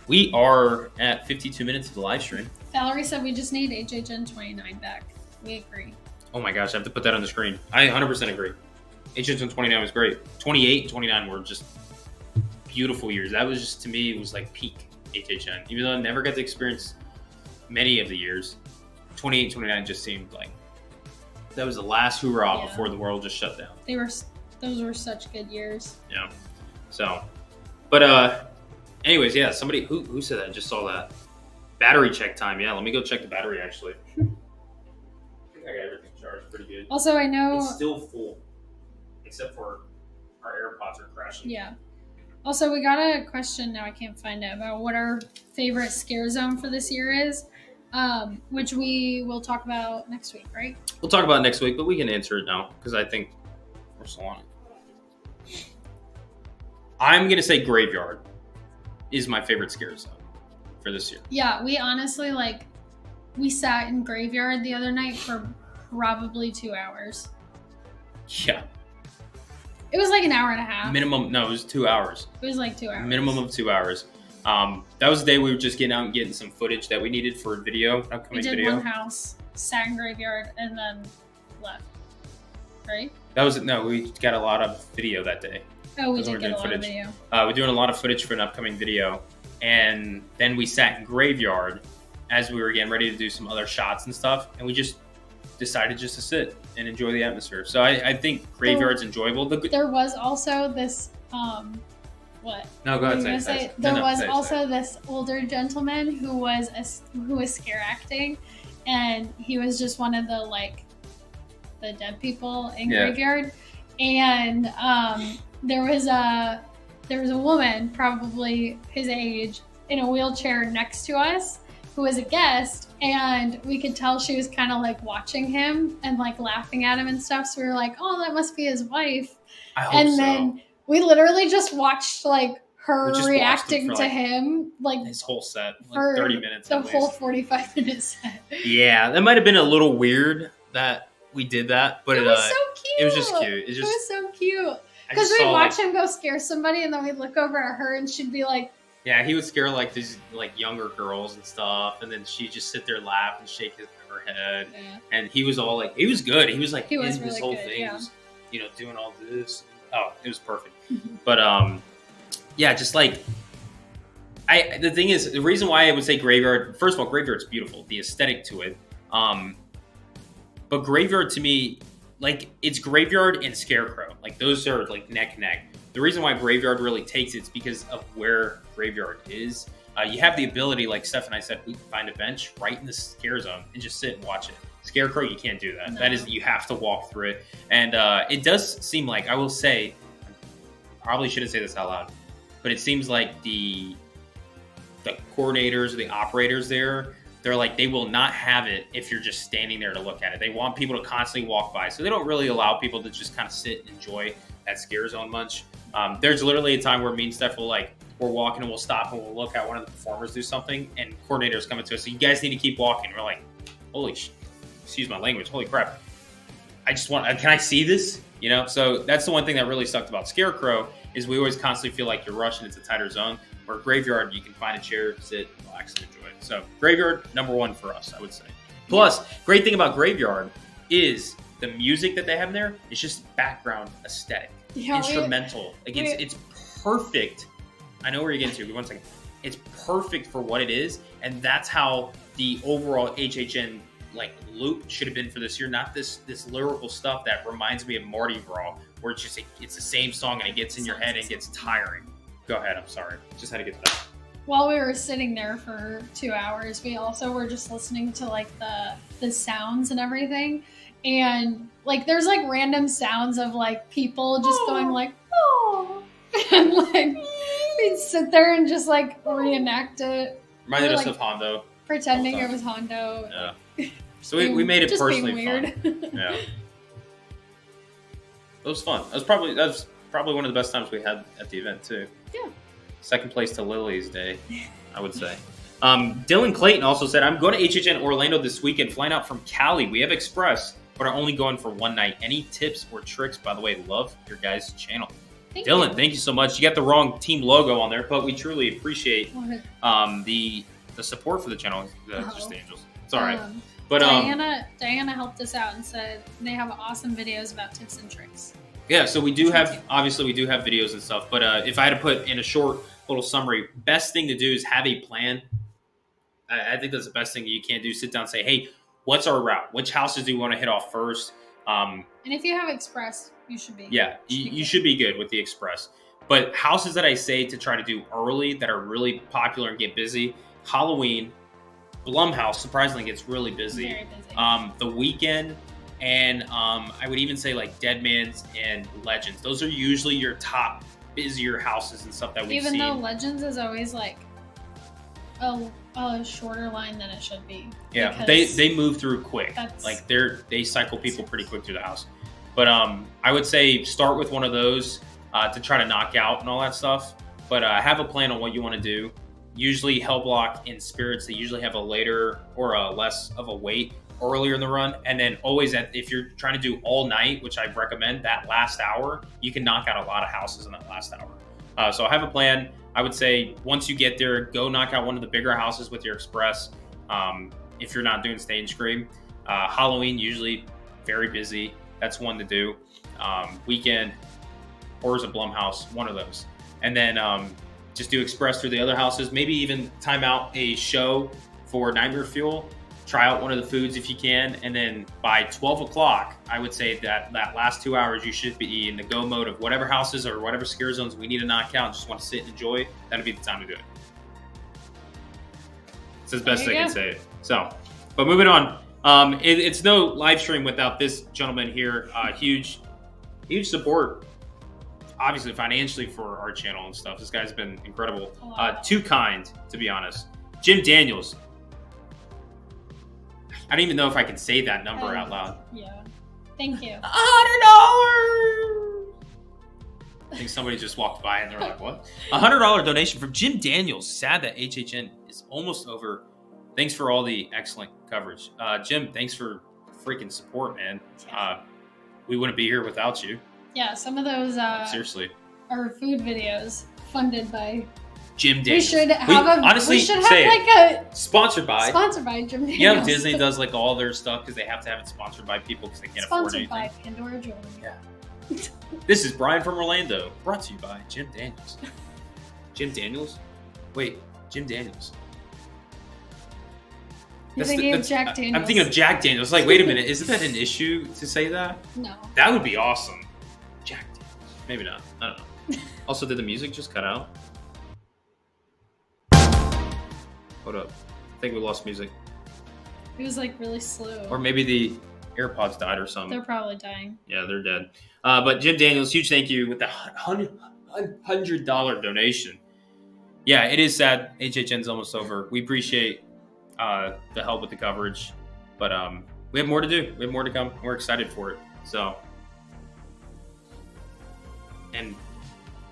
we are at 52 minutes of the live stream. Valerie said we just need HHN 29 back. We agree. Oh my gosh, I have to put that on the screen. I 100% agree. HHN 29 was great. 28 and 29 were just beautiful years. That was just, to me, it was like peak HHN. Even though I never got to experience many of the years, 28 and 29 just seemed like that was the last hoorah before the world just shut down. Those were such good years. Yeah. So, but anyways, yeah, somebody who said that? I just saw that. Battery check time. Yeah, let me go check the battery actually. I got everything charged pretty good. Also, I know it's still full, except for our AirPods are crashing. Yeah. Also, we got a question, now I can't find it, about what our favorite scare zone for this year is, which we will talk about next week, right? We'll talk about it next week, but we can answer it now because I think we're still on it. I'm going to say Graveyard is my favorite scare zone for this year. Yeah, we honestly, we sat in Graveyard the other night for probably 2 hours. Yeah. It was like an hour and a half. Minimum, no, it was 2 hours. It was like 2 hours. Minimum of 2 hours. That was the day we were just getting out and getting some footage that we needed for a video, upcoming video. We did one house, sat in Graveyard, and then left. Right? We got a lot of video that day. Oh, we did get a lot of video. We're doing a lot of footage for an upcoming video. And then we sat in Graveyard as we were getting ready to do some other shots and stuff. And we just decided just to sit and enjoy the atmosphere. So I think Graveyard's enjoyable. There was also this, what? No, go ahead. There was also this older gentleman who was scare acting. And he was just one of the dead people in Graveyard. And there was a woman, probably his age, in a wheelchair next to us who was a guest, and we could tell she was kind of like watching him and like laughing at him and stuff. So we were like, oh, that must be his wife. I hope And so. then we literally just watched like her We just reacting watched to him for, like, him like his whole set, like for 30 minutes. the at whole least. 45-minute set. Yeah, that might have been a little weird that we did that, but It was so cute. it was just cute. It was so cute. I Because just we'd saw, watch like, him go scare somebody, and then we'd look over at her, and she'd be like, yeah, he would scare like these like younger girls and stuff, and then she'd just sit there, laugh, and shake her head. yeah. And he was all like, he was good. He was like, He was in this really whole good, thing, yeah. was, doing all this. Oh, it was perfect. But yeah, just like the thing is, the reason why I would say Graveyard. First of all, Graveyard's beautiful, the aesthetic to it. But Graveyard to me, like, it's Graveyard and Scarecrow. Like, those are like neck and neck. The reason why Graveyard really takes it's because of where Graveyard is. You have the ability, like Steph and I said, we can find a bench right in the scare zone and just sit and watch it. Scarecrow, you can't do that. No. That is, you have to walk through it. And it does seem like, I will say, probably shouldn't say this out loud, but it seems like the coordinators or the operators there, they're like, they will not have it if you're just standing there to look at it. They want people to constantly walk by. So they don't really allow people to just kind of sit and enjoy that scare zone much. There's literally a time where me and Steph will we're walking and we'll stop and we'll look at one of the performers do something, and coordinators coming to us. So you guys need to keep walking. We're like, excuse my language, holy crap. I just can I see this? So that's the one thing that really sucked about Scarecrow is we always constantly feel like you're rushing. It's a tighter zone. Where Graveyard, you can find a chair, sit, relax, and enjoy it. So Graveyard, number one for us, I would say. Plus, great thing about Graveyard is the music that they have in there is just background aesthetic, instrumental. It's perfect. I know where you're getting to, but one second. It's perfect for what it is, and that's how the overall HHN loop should have been for this year. Not this lyrical stuff that reminds me of Mardi Gras, where it's just it's the same song and it gets in your head and gets tiring. Go ahead. I'm sorry. Just had to get to that. While we were sitting there for 2 hours, we also were just listening to the sounds and everything, and there's random sounds of people just going oh, and we'd sit there and just reenact it. Reminded us of Hondo. Pretending it was Hondo. Yeah. So we made it just personally weird. fun. Yeah. It was fun. That was probably one of the best times we had at the event too. Yeah. Second place to Lily's Day, I would say. Dylan Clayton also said, I'm going to HHN Orlando this weekend, flying out from Cali. We have Express, but are only going for one night. Any tips or tricks? By the way, love your guys' channel. Dylan, thank you so much. You got the wrong team logo on there, but we truly appreciate the support for the channel. Just the Angels. It's all right. But Diana helped us out and said they have awesome videos about tips and tricks. Yeah, so we do have videos and stuff, but if I had to put in a short little summary, best thing to do is have a plan. I think that's the best thing you can do. Sit down and say, hey, what's our route? Which houses do we want to hit off first? And if you have Express, you should be. Yeah, you should be good with the Express. But houses that I say to try to do early that are really popular and get busy, Halloween, Blumhouse surprisingly gets really busy. Very busy. The Weekend, and I would even say Deadman's and Legends. Those are usually your top busier houses and stuff that we've seen. Even though Legends is always a shorter line than it should be. Yeah, they move through quick. They cycle people pretty quick through the house. But I would say start with one of those to try to knock out and all that stuff. But have a plan on what you want to do. Usually Hell Block and Spirits, they usually have a later or a less of a wait earlier in the run. And then always if you're trying to do all night, which I recommend, that last hour, you can knock out a lot of houses in that last hour. So have a plan. I would say once you get there, go knock out one of the bigger houses with your Express. If you're not doing Stay and Scream. Halloween, usually very busy. That's one to do. Weekend, Horrors of Blumhouse, one of those. And then just do Express through the other houses. Maybe even time out a show for Nightmare Fuel. Try out one of the foods if you can. And then by 12 o'clock, I would say that last 2 hours, you should be in the go mode of whatever houses or whatever scare zones we need to knock out and just want to sit and enjoy. That'd be the time to do it. It's as best I can say it. So, but moving on. It's no live stream without this gentleman here. Huge support, obviously financially, for our channel and stuff. This guy's been incredible. Wow. Too kind, to be honest. Jim Daniels. I don't even know if I can say that number out loud. Yeah. Thank you. $100. I think somebody just walked by and they're like, "What?" $100 donation from Jim Daniels. Sad that HHN is almost over. Thanks for all the excellent coverage, Jim. Thanks for freaking support, man. We wouldn't be here without you. Yeah, some of those seriously are food videos funded by Jim Daniels. We should have honestly like a sponsored by Jim Daniels. Yeah, Disney does like all their stuff because they have to have it sponsored by people because they can't afford anything. Sponsored by Pandora Jewelry. Yeah. This is Brian from Orlando, brought to you by Jim Daniels. Jim Daniels? Wait, Jim Daniels. You're thinking of Jack Daniels. I'm thinking of Jack Daniels. Like, wait a minute, isn't that an issue to say that? No. That would be awesome. Jack Daniels. Maybe not. I don't know. Also, did the music just cut out? Hold up. I think we lost music. It was like really slow. Or maybe the AirPods died or something. They're probably dying. Yeah, they're dead. But Jim Daniels, huge thank you with the $100 donation. Yeah, it is sad. HHN's almost over. We appreciate the help with the coverage, but we have more to do. We have more to come. We're excited for it. So, and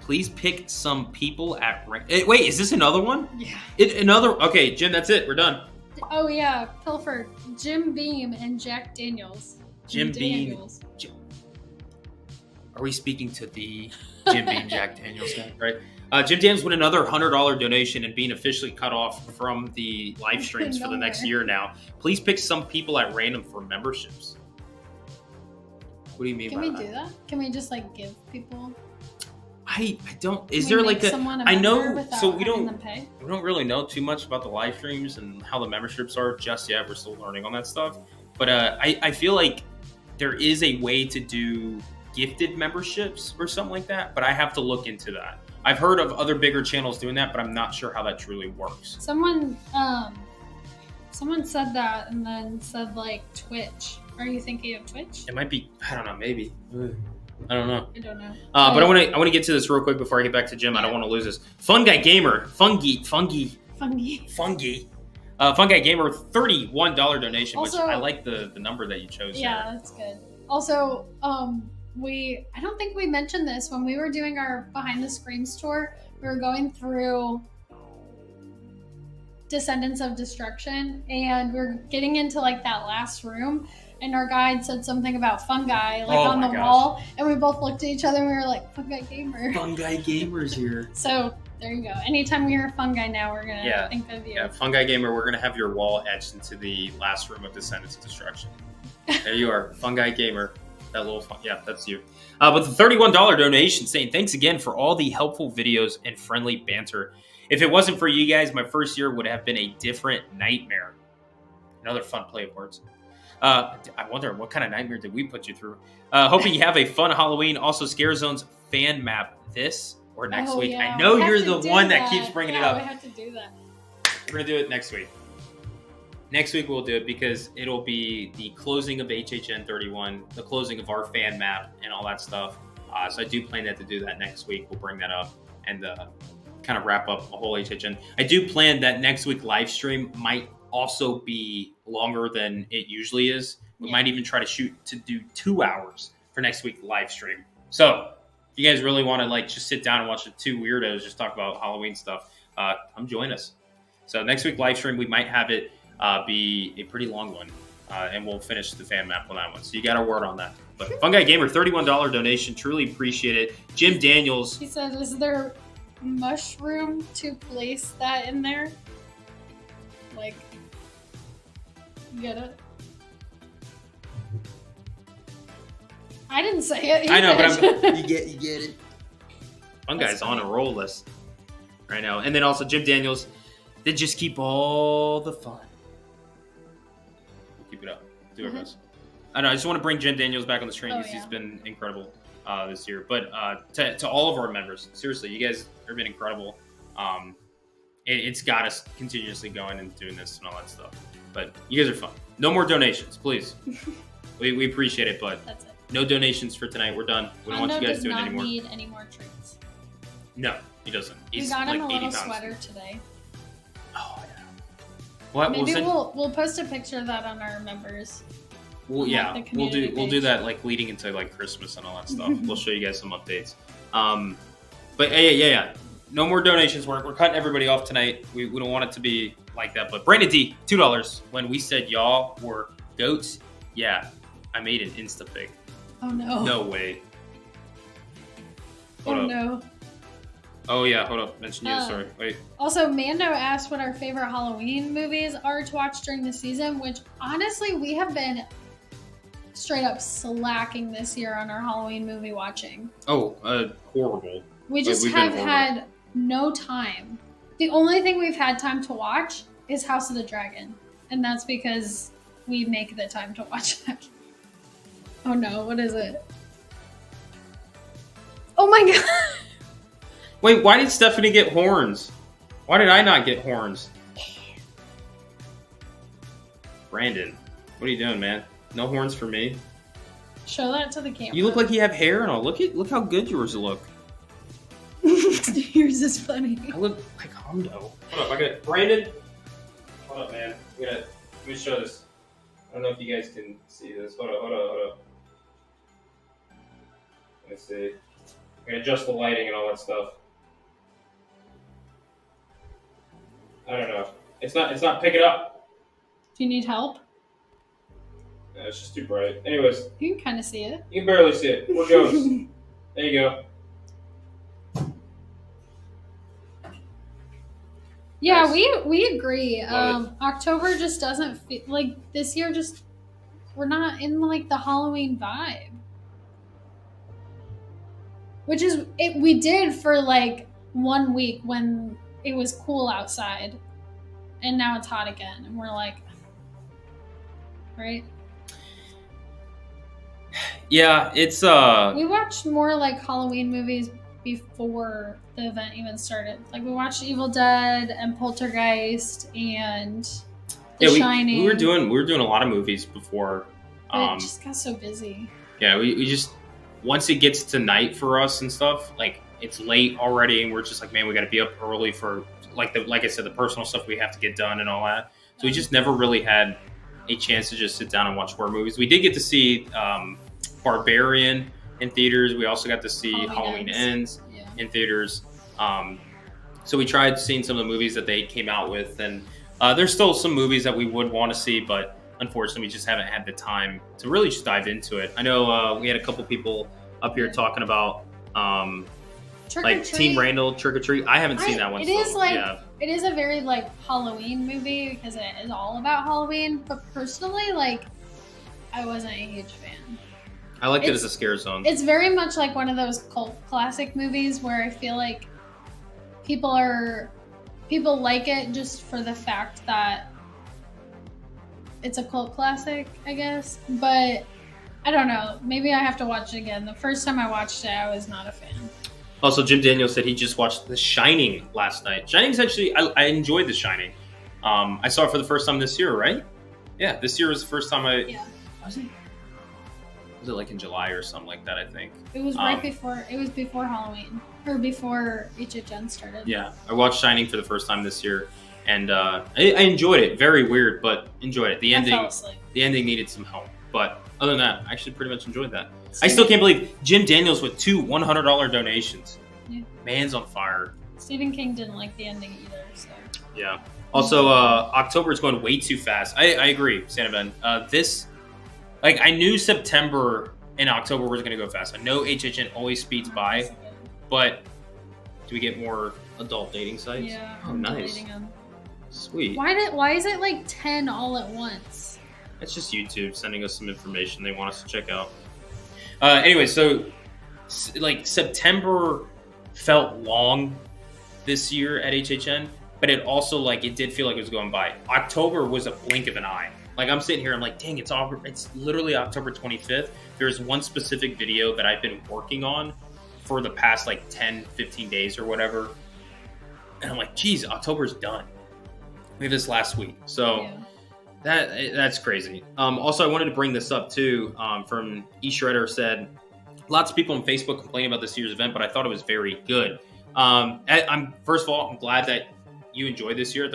please pick some people at wait, is this another one? Yeah. Okay, Jim, that's it. We're done. Oh yeah, Pilfer, Jim Beam and Jack Daniels. Jim Beam. Daniels. Are we speaking to the Jim Beam Jack Daniels guy? Right. Jim Daniels with another $100 donation and being officially cut off from the live streams for the next year now. Please pick some people at random for memberships. What do you mean by that? Can we do that? Can we just like give people? I don't. Is there like a? I know. So we don't really know too much about the live streams and how the memberships are just yet. We're still learning on that stuff. But I feel like there is a way to do gifted memberships or something like that. But I have to look into that. I've heard of other bigger channels doing that, but I'm not sure how that truly works. Someone said that and then said like Twitch. Are you thinking of Twitch? It might be. I don't know. Maybe. I don't know. I don't know. But I want to get to this real quick before I get back to Jim. Yeah. I don't want to lose this. Fun Guy Gamer, Fungi. Fun Guy Gamer, $31 donation, also, which I like the number that you chose. Yeah, that's good. Also, I don't think we mentioned this when we were doing our Behind the Screams tour. We were going through Descendants of Destruction, and we were getting into like that last room. And our guide said something about fungi, like on the wall, and we both looked at each other and we were like, "Fungi Gamer." Fungi Gamer's here. So there you go. Anytime we hear fungi now, we're gonna think of you. Yeah, Fungi Gamer. We're gonna have your wall etched into the last room of Descendants of Destruction. There you are, Fungi Gamer. That little that's you. With the $31 donation, saying thanks again for all the helpful videos and friendly banter. If it wasn't for you guys, my first year would have been a different nightmare. Another fun play of words. I wonder what kind of nightmare did we put you through. Hoping you have a fun Halloween. Also, Scare Zones fan map this or next week. Yeah. I know you're the one that keeps bringing it up. We have to do that. We're going to do it next week. Next week we'll do it because it'll be the closing of HHN 31, the closing of our fan map and all that stuff. So I do plan to do that next week. We'll bring that up and kind of wrap up a whole HHN. I do plan that next week live stream might also be longer than it usually is. We might even try to do 2 hours for next week live stream. So if you guys really want to like just sit down and watch the two weirdos just talk about Halloween stuff, come join us. So next week live stream, we might have it be a pretty long one, and we'll finish the fan map on that one. So you got a word on that. But Fungi Gamer, $31 donation, truly appreciate it. Jim Daniels. He said, "Is there mushroom to place that in there?" Like. You get it? I didn't say it. I know, but you get it. One guy's on a roll list right now. And then also Jim Daniels, they just keep all the fun. Keep it up. Do our best. I know. I just want to bring Jim Daniels back on the stream because he's been incredible this year. But to all of our members, seriously, you guys have been incredible. It's got us continuously going and doing this and all that stuff. But you guys are fun. No more donations, please. we appreciate it, but that's it. No donations for tonight. We're done. We don't want you guys doing it anymore. Need any more treats. No, he doesn't. We He's got like him a 80 little pounds. sweater today. Oh yeah. What? Maybe we'll we'll post a picture of that on our members. Well, on, yeah, like, the we'll community do page. that like leading into like Christmas and all that stuff. We'll show you guys some updates. But yeah. No more donations. We're cutting everybody off tonight. We don't want it to be like that. But Brandon D, $2. When we said y'all were goats, yeah, I made an Insta pic. Oh no. No way. Hold Oh up. no. Oh yeah, hold up. Mention you. Sorry. Wait. Also, Mando asked what our favorite Halloween movies are to watch during the season, which honestly we have been straight up slacking this year on our Halloween movie watching. Oh, horrible. We just We've been have horrible. had no time. The only thing we've had time to watch is House of the Dragon, and that's because we make the time to watch that. Oh no, what is it? Oh my god! Wait, why did Stephanie get horns? Why did I not get horns? Brandon, what are you doing, man? No horns for me? Show that to the camera. You look like you have hair and all. Look how good yours look. Yours is funny. I look like Hondo. Hold up, I got Brandon. Hold up, man. Let me show this. I don't know if you guys can see this. Hold up. Let's see. I can adjust the lighting and all that stuff. I don't know. It's not picking up. Do you need help? No, it's just too bright. Anyways, You can kind of see it. you can barely see it. We're ghosts. There you go. Yeah, Nice. we agree. Love October just doesn't feel like this year. We're not in like the Halloween vibe, which is it. We did for like 1 week when it was cool outside, and now it's hot again, and we're like, right? Yeah, it's We watched more like Halloween movies before the event even started. Like we watched Evil Dead and Poltergeist and The Shining. we were doing a lot of movies before. But it just got so busy. Yeah, we just once it gets to night for us and stuff, like it's late already, and we're just like, man, we got to be up early for like I said, the personal stuff we have to get done and all that. So we just never really had a chance to just sit down and watch horror movies. We did get to see Barbarian in theaters. We also got to see Halloween Ends in theaters. So we tried seeing some of the movies that they came out with, and there's still some movies that we would want to see, but unfortunately we just haven't had the time to really just dive into it. I know we had a couple people up here talking about like Team Randall, Trick or Treat. I haven't seen that one. It is a very like Halloween movie because it is all about Halloween, but personally, like, I wasn't a huge fan. I liked it as a scare zone. It's very much like one of those cult classic movies where I feel like people like it just for the fact that it's a cult classic, I guess. But I don't know. Maybe I have to watch it again. The first time I watched it, I was not a fan. Also, Jim Daniels said he just watched The Shining last night. Shining's actually, I enjoyed The Shining. I saw it for the first time this year, right? Yeah, this year was the first time Yeah. Was it like in July or something like that, I think. It was before Halloween. Or before HHN started. Yeah, I watched Shining for the first time this year. And I enjoyed it. Very weird, but enjoyed it. I fell asleep. The ending needed some help. But other than that, I actually pretty much enjoyed that. I still can't believe Jim Daniels with 2 $100 donations. Yeah. Man's on fire. Stephen King didn't like the ending either, so. Yeah. Also, October is going way too fast. I agree, Santa Ben. I knew September and October was going to go fast. I know HHN always speeds by, but do we get more adult dating sites? Yeah. Oh, nice. Sweet. Why is it like 10 all at once? It's just YouTube sending us some information they want us to check out. Anyway, so like September felt long this year at HHN, but it also it did feel like it was going by. October was a blink of an eye. Like I'm sitting here, I'm like, dang, it's literally October 25th. There's one specific video that I've been working on for the past 10, 15 days or whatever. And I'm like, geez, October's done. We have this last week. So Yeah. that's crazy. Also, I wanted to bring this up too. From E Shredder said, lots of people on Facebook complain about this year's event, but I thought it was very good. I'm first of all, I'm glad that you enjoyed this year.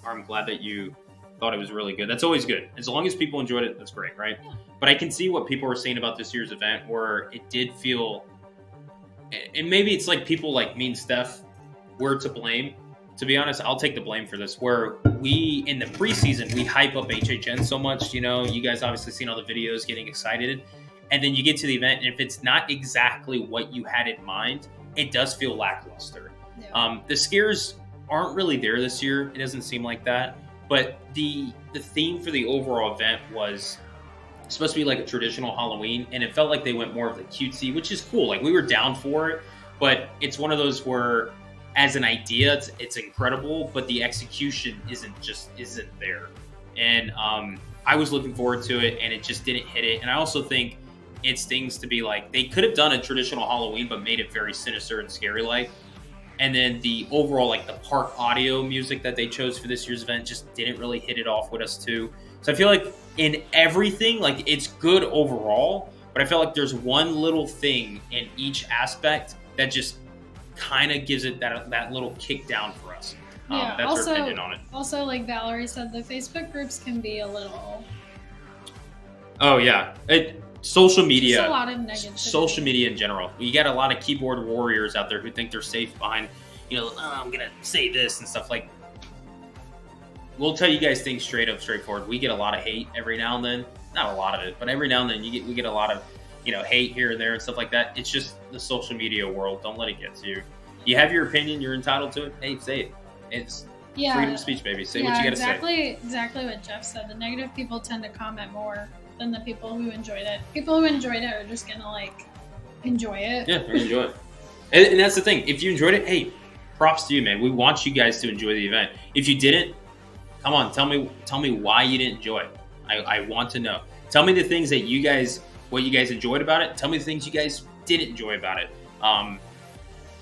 I'm glad that you thought it was really good. That's always good. As long as people enjoyed it, that's great, right? But I can see what people were saying about this year's event, where it did feel, and maybe it's like people like me and Steph were to blame. To be honest, I'll take the blame for this. Where we in the preseason we hype up HHN so much, you know, you guys obviously seen all the videos, getting excited, and then you get to the event, and if it's not exactly what you had in mind, it does feel lackluster. Yeah. The scares aren't really there this year. It doesn't seem like that. But the theme for the overall event was supposed to be like a traditional Halloween, and it felt like they went more of the cutesy, which is cool. Like we were down for it, but it's one of those where, as an idea, it's incredible, but the execution isn't there. And I was looking forward to it, and it just didn't hit it. And I also think it's things to be like, they could have done a traditional Halloween, but made it very sinister and scary like. And then the overall, like the park audio music that they chose for this year's event just didn't really hit it off with us too. So I feel like in everything, like it's good overall, but I feel like there's one little thing in each aspect that just kind of gives it that little kick down for us. Yeah, that's also, our opinion on it. Also, like Valerie said, the Facebook groups can be a little... Oh, yeah. Social media. Just a lot of negativity. Social media in general. You got a lot of keyboard warriors out there who think they're safe behind, you know, oh, I'm going to say this and stuff like. We'll tell you guys things straight up, straightforward. We get a lot of hate every now and then. Not a lot of it, but every now and then we get a lot of, you know, hate here and there and stuff like that. It's just the social media world. Don't let it get to you. You have your opinion. You're entitled to it. Hey, say it. It's freedom of speech, baby. Say what you got to say. Exactly what Jeff said. The negative people tend to comment more than the people who enjoyed it. People who enjoyed it are just gonna like enjoy it. Yeah, they're gonna enjoy it. And that's the thing. If you enjoyed it, hey, props to you, man. We want you guys to enjoy the event. If you didn't, come on, tell me why you didn't enjoy it. I want to know. Tell me the things that what you guys enjoyed about it. Tell me the things you guys didn't enjoy about it.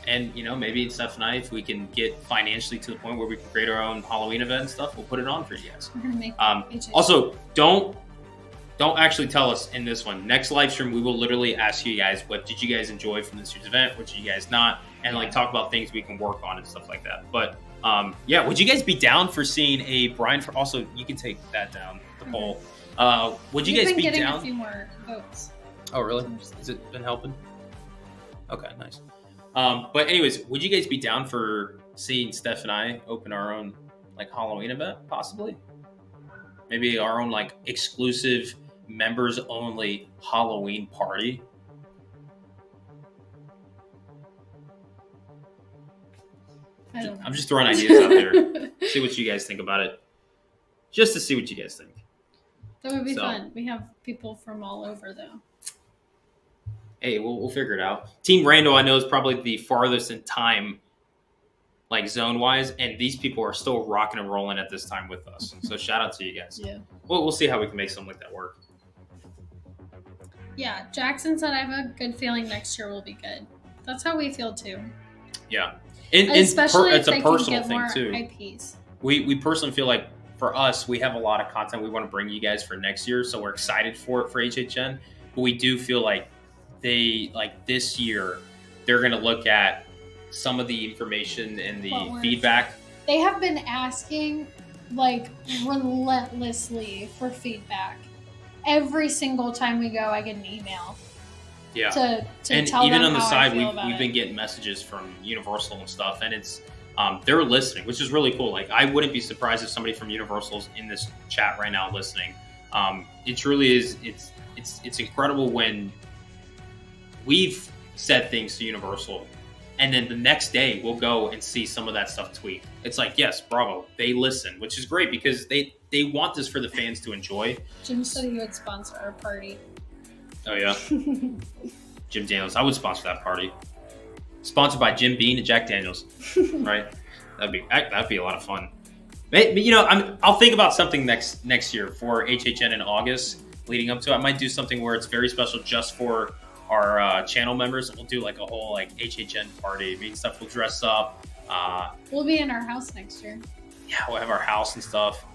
And you know, maybe Steph and I, if we can get financially to the point where we can create our own Halloween event and stuff, we'll put it on for you guys. We're gonna make also, don't actually tell us in this one. Next live stream, we will literally ask you guys, what did you guys enjoy from this year's event? What did you guys not? And like talk about things we can work on and stuff like that. But yeah, would you guys be down for seeing a Brian? Also, you can take that down the poll. Would you guys be getting down? A few more votes. Oh, really? Has it been helping? Okay, nice. But anyways, would you guys be down for seeing Steph and I open our own like Halloween event, possibly? Maybe our own like exclusive members only Halloween party. I'm just throwing ideas out there. See what you guys think about it. Just to see what you guys think. That would be fun. We have people from all over though. Hey, we'll figure it out. Team Randall, I know, is probably the farthest in time, like zone-wise, and these people are still rocking and rolling at this time with us. So shout out to you guys. Yeah. We'll see how we can make something like that work. Yeah, Jackson said I have a good feeling next year will be good. That's how we feel too. Yeah. Especially if it's a personal thing more too. IPs. We personally feel like for us, we have a lot of content we want to bring you guys for next year, so we're excited for it for HHN. But we do feel like this year they're going to look at some of the information and the feedback. They have been asking like relentlessly for feedback. Every single time we go, I get an email. Yeah. To and tell even them on the how side, I feel about we've been getting messages from Universal and stuff, and it's they're listening, which is really cool. Like I wouldn't be surprised if somebody from Universal's in this chat right now listening. It truly is. It's incredible when we've said things to Universal, and then the next day we'll go and see some of that stuff tweet. It's like, yes, bravo, they listen, which is great because they want this for the fans to enjoy. Jim said he would sponsor our party. Oh yeah, Jim Daniels. I would sponsor that party. Sponsored by Jim Beam and Jack Daniels, right? That'd be a lot of fun. But, you know, I'll think about something next year for HHN in August, leading up to it. I might do something where it's very special just for our channel members. We'll do like a whole like HHN party. Me and stuff will dress up. We'll be in our house next year. Yeah, we'll have our house and stuff.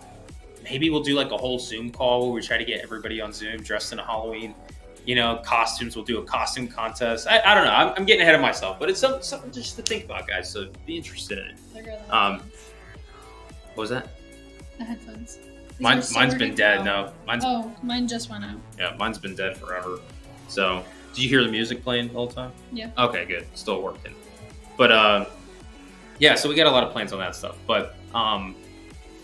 Maybe we'll do like a whole Zoom call where we try to get everybody on Zoom dressed in a Halloween costumes. We'll do a costume contest. I don't know. I'm getting ahead of myself, but it's something just to think about, guys. So be interested in it. What was that? The headphones. Mine's been dead. No, mine just went out. Yeah, mine's been dead forever. So, did you hear the music playing the whole time? Yeah. Okay, good. Still working. But yeah. So we got a lot of plans on that stuff. But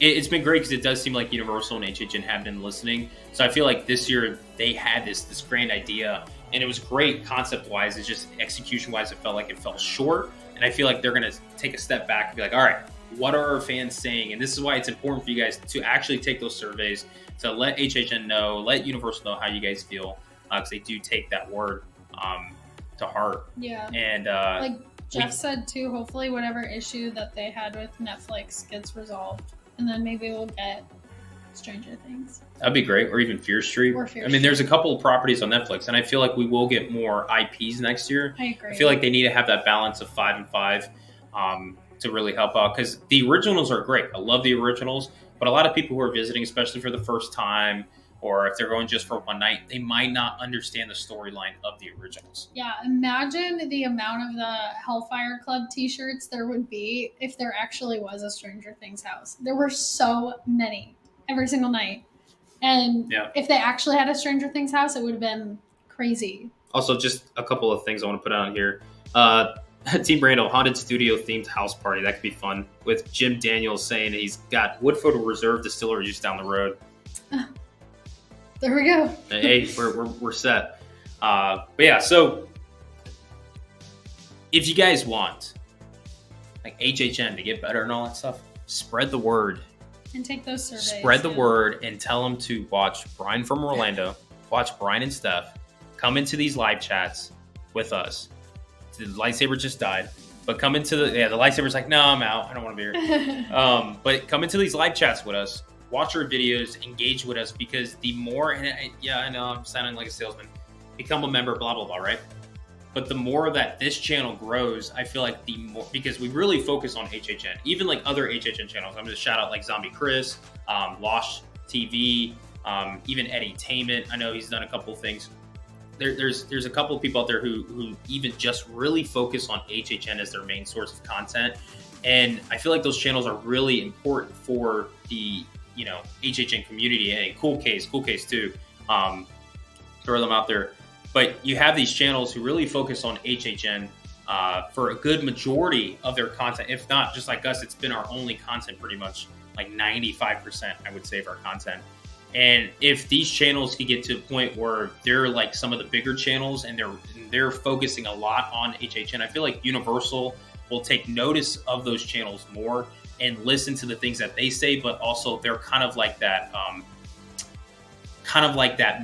it's been great because it does seem like Universal and HHN have been listening. So I feel like this year they had this grand idea, and it was great concept wise. It's just execution wise, it felt like it fell short. And I feel like they're gonna take a step back and be like, all right, what are our fans saying? And this is why it's important for you guys to actually take those surveys, to let HHN know, let Universal know how you guys feel, because they do take that word to heart. Yeah. And like Jeff said too, hopefully whatever issue that they had with Netflix gets resolved, and then maybe we'll get Stranger Things. That'd be great, or even Fear Street. There's a couple of properties on Netflix, and I feel like we will get more IPs next year. I agree. I feel like they need to have that balance of 5 and 5 to really help out, because the originals are great. I love the originals, but a lot of people who are visiting, especially for the first time, or if they're going just for one night, they might not understand the storyline of the originals. Yeah, imagine the amount of the Hellfire Club t-shirts there would be if there actually was a Stranger Things house. There were so many every single night. And if they actually had a Stranger Things house, it would have been crazy. Also, just a couple of things I want to put on here. Team Brando, haunted studio themed house party. That could be fun. With Jim Daniels saying he's got Woodford Reserve Distillery just down the road. There we go. Hey, we're set. But yeah, so if you guys want like HHN to get better and all that stuff, spread the word. And take those surveys. Spread the word and tell them to watch Brian from Orlando, watch Brian and Steph, come into these live chats with us. The lightsaber just died, but come into the lightsaber's like, no, I'm out. I don't want to be here. But come into these live chats with us, watch our videos, engage with us, because the more, I know I'm sounding like a salesman, become a member, blah, blah, blah, right? But the more that this channel grows, I feel like the more, because we really focus on HHN, even like other HHN channels. I'm going to shout out like Zombie Chris, Losh TV, even Edutainment. I know he's done a couple of things. There's a couple of people out there who even just really focus on HHN as their main source of content. And I feel like those channels are really important for the, HHN community. And Cool Case too. Throw them out there. But you have these channels who really focus on HHN for a good majority of their content. If not, just like us, it's been our only content pretty much, like 95%, I would say, of our content. And if these channels could get to a point where they're like some of the bigger channels and they're focusing a lot on HHN, I feel like Universal will take notice of those channels more and listen to the things that they say, but also they're kind of like that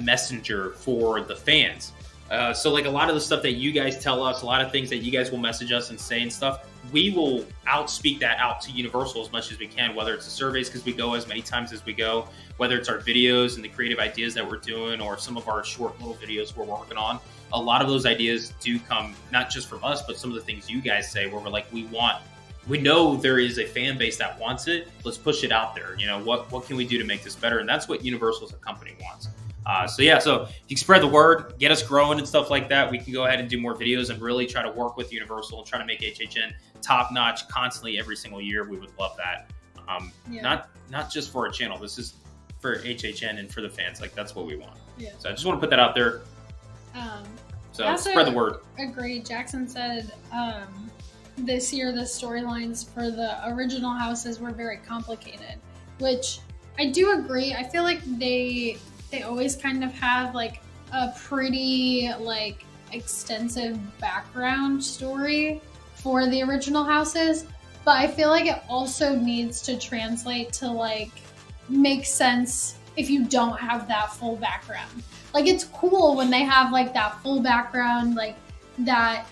messenger for the fans. So like a lot of the stuff that you guys tell us, a lot of things that you guys will message us and say and stuff, we will outspeak that out to Universal as much as we can, whether it's the surveys because we go as many times as we go, whether it's our videos and the creative ideas that we're doing, or some of our short little videos we're working on. A lot of those ideas do come not just from us, but some of the things you guys say where we're like, we know there is a fan base that wants it. Let's push it out there. What can we do to make this better? And that's what Universal as a company wants. So if you spread the word, get us growing and stuff like that, we can go ahead and do more videos and really try to work with Universal and try to make HHN top notch constantly every single year. We would love that. Not just for our channel. This is for HHN and for the fans. Like, that's what we want. Yeah. So I just want to put that out there. Spread the word. Agreed. Jackson said this year the storylines for the original houses were very complicated, which I do agree. I feel like they always kind of have like a pretty like extensive background story for the original houses, but I feel like it also needs to translate to like make sense if you don't have that full background. Like, it's cool when they have like that full background, like that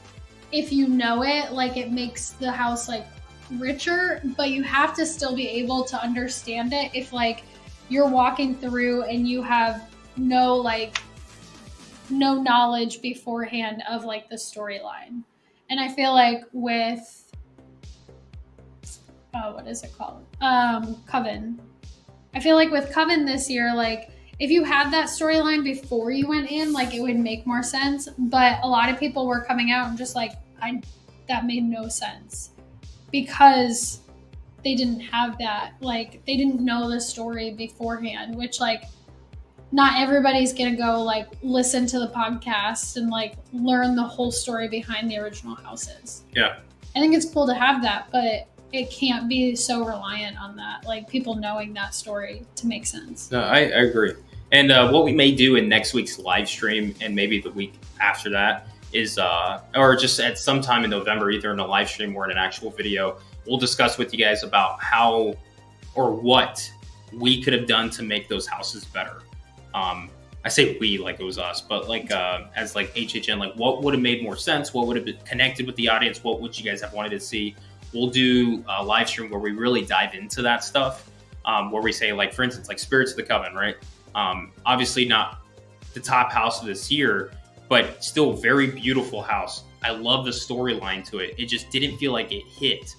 if you know it, like it makes the house like richer, but you have to still be able to understand it if like you're walking through and you have no knowledge beforehand of like the storyline. And I feel like with what is it called? Coven. I feel like with Coven this year, like if you had that storyline before you went in, like it would make more sense. But a lot of people were coming out and just like, that made no sense because they didn't have that. Like they didn't know the story beforehand, which like not everybody's gonna go like listen to the podcast and like learn the whole story behind the original houses. Yeah. I think it's cool to have that, but it can't be so reliant on that, like people knowing that story to make sense. No, I agree. And what we may do in next week's live stream and maybe the week after that is, or just at some time in November, either in a live stream or in an actual video, we'll discuss with you guys about how or what we could have done to make those houses better. I say we like it was us, but like as like HHN, like what would have made more sense? What would have been connected with the audience? What would you guys have wanted to see? We'll do a live stream where we really dive into that stuff, where we say, like, for instance, like Spirits of the Coven, right? Obviously not the top house of this year, but still very beautiful house. I love the storyline to it. It just didn't feel like it hit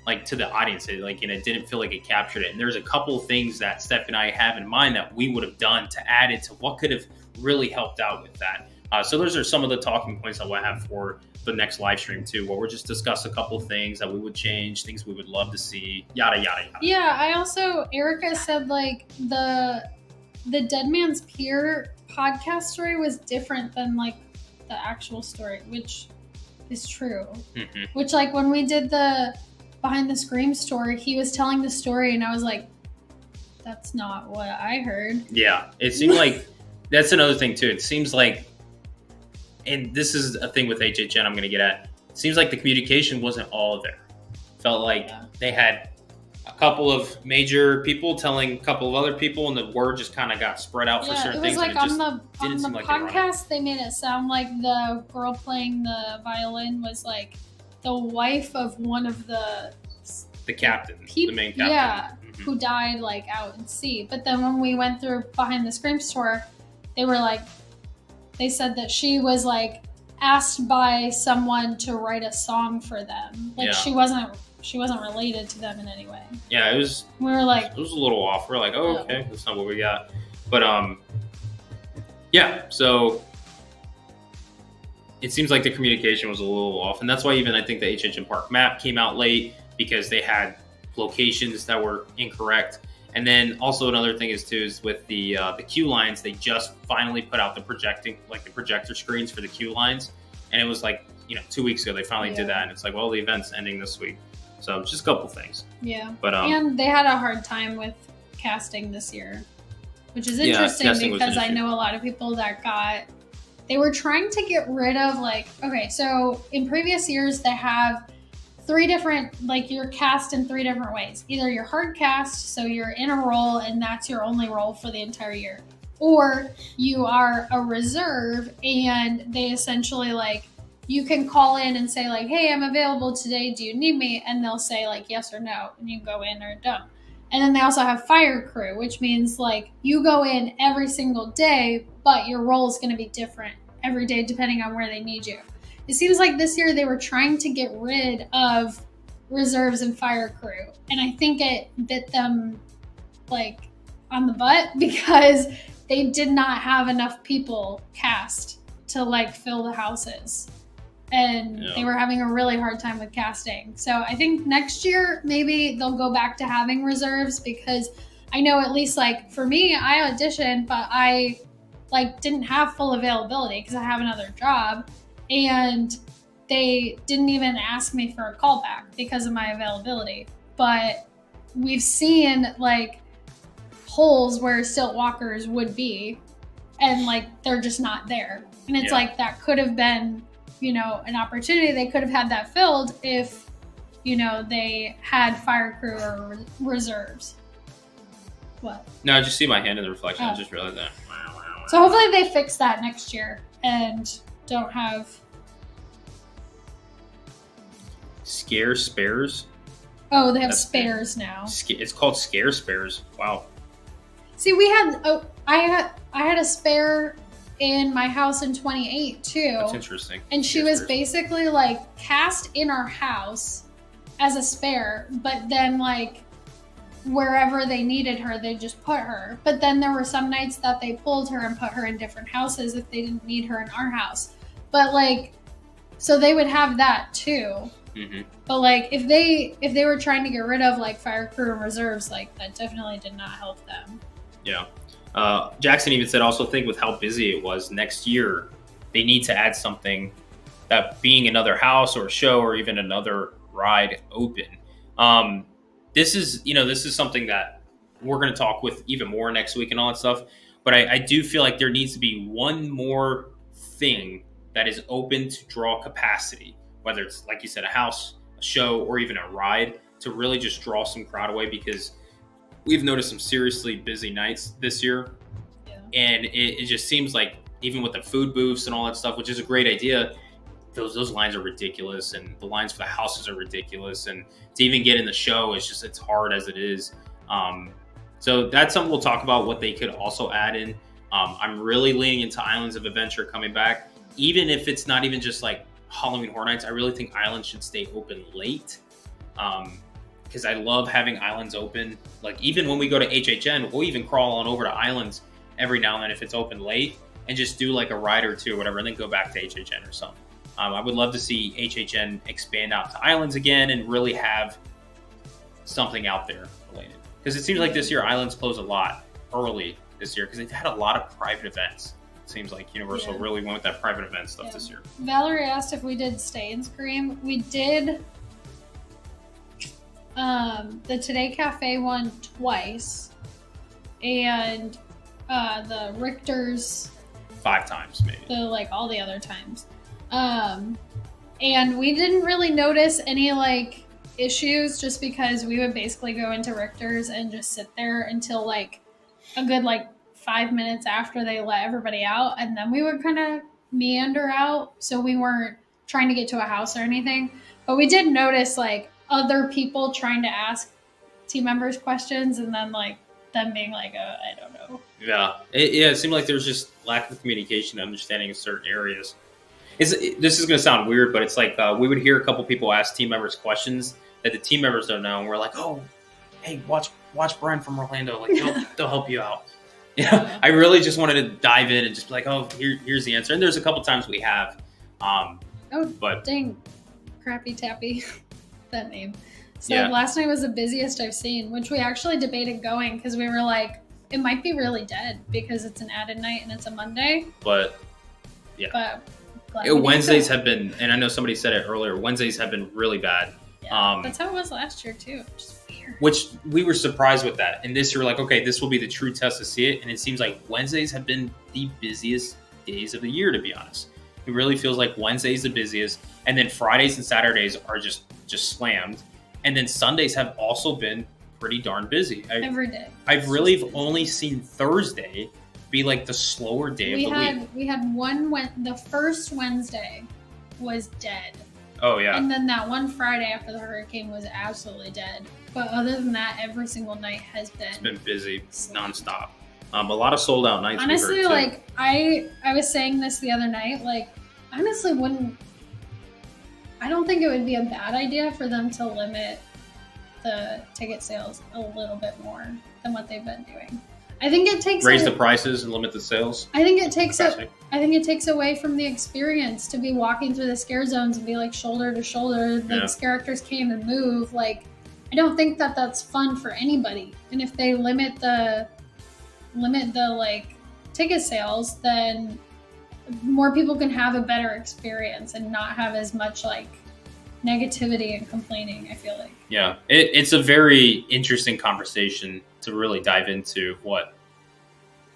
like to the audience, and it didn't feel like it captured it. And there's a couple of things that Steph and I have in mind that we would have done to add it to what could have really helped out with that. So those are some of the talking points that we'll have for the next live stream too, where we'll just discuss a couple of things that we would change, things we would love to see, yada yada yada. Yeah, I also, Erica said like the Dead Man's Pier podcast story was different than like the actual story, which is true. Mm-hmm. Which like when we did the Behind the Scream story, he was telling the story and I was like, that's not what I heard. Yeah, it seemed like that's another thing too. It seems like, and this is a thing with HHN I'm going to get at, it seems like the communication wasn't all there. Felt like they had a couple of major people telling a couple of other people, and the word just kind of got spread out for certain things. It was like on the like podcast, they made it sound like the girl playing the violin was like the wife of one of the captain, the main captain. Yeah, mm-hmm. Who died like out at sea. But then when we went through Behind the Scream store, they said that she was like asked by someone to write a song for them. Like she wasn't related to them in any way. Yeah, it was. We were like, it was a little off. We're like, oh, okay, that's not what we got. But yeah. So it seems like the communication was a little off, and that's why even I think the HHN Park map came out late because they had locations that were incorrect. And then also another thing is with the queue lines, they just finally put out the projector screens for the queue lines, and it was like 2 weeks ago they finally did that, and it's like, well, the event's ending this week, so just a couple things. Yeah, but and they had a hard time with casting this year, which is interesting because I know a lot of people that they were trying to get rid of so in previous years they have 3 different, you're cast in 3 different ways. Either you're hard cast, so you're in a role and that's your only role for the entire year. Or you are a reserve and they essentially you can call in and say hey, I'm available today. Do you need me? And they'll say yes or no. And you go in or don't. And then they also have fire crew, which means you go in every single day, but your role is going to be different every day depending on where they need you. It seems like this year they were trying to get rid of reserves and fire crew. And I think it bit them on the butt because they did not have enough people cast to fill the houses. And they were having a really hard time with casting. So I think next year maybe they'll go back to having reserves, because I know at least for me, I auditioned, but I didn't have full availability because I have another job. And they didn't even ask me for a callback because of my availability. But we've seen holes where stilt walkers would be, and they're just not there. And it's that could have been, an opportunity. They could have had that filled if, they had fire crew or reserves. What? No, I just see my hand in the reflection. I just realized that. So hopefully they fix that next year and don't have scare spares. Oh, they have spares now. It's called scare spares. Wow. See, I had a spare in my house in 28 too. That's interesting. And she was basically cast in our house as a spare, but then wherever they needed her, they just put her. But then there were some nights that they pulled her and put her in different houses if they didn't need her in our house. But like, so they would have that too. Mm-hmm. But like, if they were trying to get rid of like fire crew and reserves, like that definitely did not help them. Yeah. Jackson even said, also think with how busy it was next year, they need to add something that being another house or a show or even another ride open. This is something that we're going to talk with even more next week and all that stuff. But I do feel like there needs to be one more thing that is open to draw capacity, whether it's, like you said, a house, a show, or even a ride, to really just draw some crowd away, because we've noticed some seriously busy nights this year. Yeah. And it just seems like even with the food booths and all that stuff, which is a great idea, those lines are ridiculous, and the lines for the houses are ridiculous, and to even get in the show, it's hard as it is. So that's something we'll talk about, what they could also add in. I'm really leaning into Islands of Adventure coming back, even if it's not even just like Halloween Horror Nights. I really think Islands should stay open late, because I love having Islands open. Like, even when we go to HHN, we'll even crawl on over to Islands every now and then if it's open late, and just do like a ride or two or whatever, and then go back to HHN or something. I would love to see HHN expand out to Islands again and really have something out there related. Because it seems like this year Islands closed a lot early this year because they've had a lot of private events. It seems like Universal really went with that private event stuff this year. Valerie asked if we did Stay and Scream. We did the Today Cafe one twice, and the Richter's 5 times maybe. All the other times. And we didn't really notice any like issues, just because we would basically go into Richter's and just sit there until like a good 5 minutes after they let everybody out, and then we would kind of meander out, so we weren't trying to get to a house or anything. But we did notice like other people trying to ask team members questions, and then like them being like, I don't know. Yeah, it seemed like there's just lack of communication and understanding in certain areas. This is going to sound weird, but it's like we would hear a couple people ask team members questions that the team members don't know, and we're like, oh, hey, watch Brian from Orlando, like they'll help you out. Yeah, I really just wanted to dive in and just be like, oh, here's the answer. And there's a couple times we have. But dang, Crappy Tappy, that name. So last night was the busiest I've seen, which we actually debated going because we were like, it might be really dead because it's an added night and it's a Monday. But Wednesdays have been, and I know somebody said it earlier, Wednesdays have been really bad. Yeah, that's how it was last year too, which is weird. Which we were surprised with that. And this year we're like, okay, this will be the true test to see it. And it seems like Wednesdays have been the busiest days of the year, to be honest. It really feels like Wednesday's the busiest. And then Fridays and Saturdays are just slammed. And then Sundays have also been pretty darn busy. Every day. I've really only seen Thursday be like the slower day of the week. We had the first Wednesday was dead. Oh, yeah. And then that one Friday after the hurricane was absolutely dead. But other than that, every single night has been... It's been busy, nonstop. A lot of sold out nights. Honestly, like, I was saying this the other night, like, honestly I don't think it would be a bad idea for them to limit the ticket sales a little bit more than what they've been doing. I think it takes raise the prices and limit the sales. I think it takes away from the experience to be walking through the scare zones and be like shoulder to shoulder. The scare actors came and move. Like, I don't think that that's fun for anybody. And if they limit the like ticket sales, then more people can have a better experience and not have as much like negativity and complaining, I feel like. Yeah, it's a very interesting conversation to really dive into what